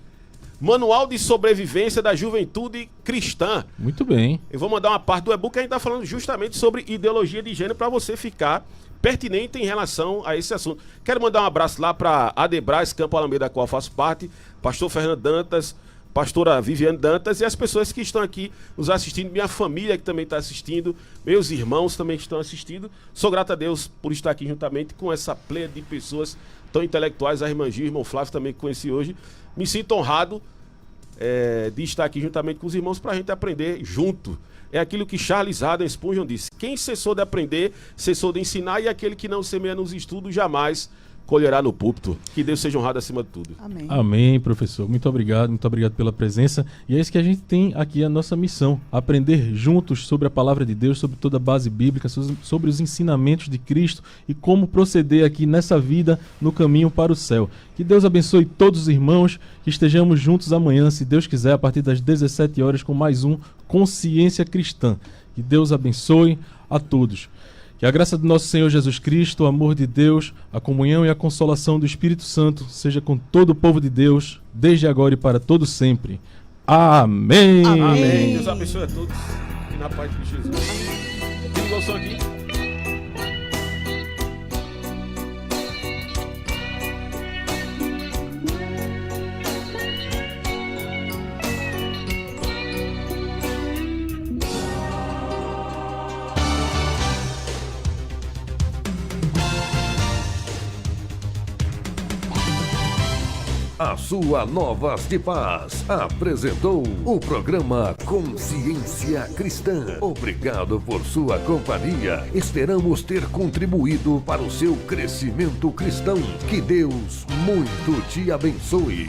Manual de Sobrevivência da Juventude Cristã. Muito bem. Eu vou mandar uma parte do e-book que a gente está falando justamente sobre ideologia de gênero para você ficar pertinente em relação a esse assunto. Quero mandar um abraço lá para Adebras Campo Alameda, da qual faço parte, pastor Fernando Dantas, pastora Viviane Dantas e as pessoas que estão aqui nos assistindo, minha família que também está assistindo, meus irmãos também que estão assistindo. Sou grato a Deus por estar aqui juntamente com essa pleia de pessoas tão intelectuais, a irmã Gil, o irmão Flávio também que conheci hoje. Me sinto honrado de estar aqui juntamente com os irmãos para a gente aprender junto. É aquilo que Charles Haddon Spurgeon disse: quem cessou de aprender, cessou de ensinar, e aquele que não semeia nos estudos jamais colherá no púlpito. Que Deus seja honrado acima de tudo. Amém. Amém, professor. Muito obrigado pela presença. E é isso que a gente tem aqui, a nossa missão: aprender juntos sobre a palavra de Deus, sobre toda a base bíblica, sobre os ensinamentos de Cristo e como proceder aqui nessa vida no caminho para o céu. Que Deus abençoe todos os irmãos, que estejamos juntos amanhã, se Deus quiser, a partir das 17 horas com mais um Consciência Cristã. Que Deus abençoe a todos. Que a graça do nosso Senhor Jesus Cristo, o amor de Deus, a comunhão e a consolação do Espírito Santo seja com todo o povo de Deus, desde agora e para todo sempre. Amém. Amém. Deus abençoe a todos e na paz de Jesus. Tem noção aqui? A sua Novas de Paz apresentou o programa Consciência Cristã. Obrigado por sua companhia. Esperamos ter contribuído para o seu crescimento cristão. Que Deus muito te abençoe.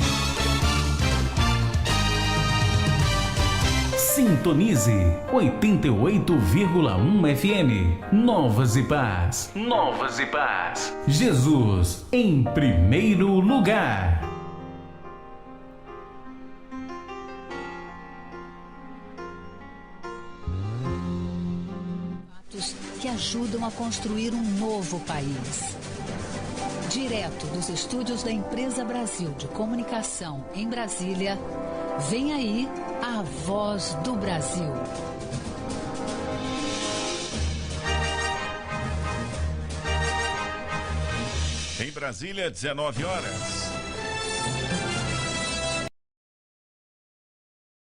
Sintonize 88,1 FM. Novas e Paz. Novas e Paz. Jesus em primeiro lugar. Que ajudam a construir um novo país. Direto dos estúdios da Empresa Brasil de Comunicação em Brasília, vem aí a Voz do Brasil. Em Brasília, 19 horas.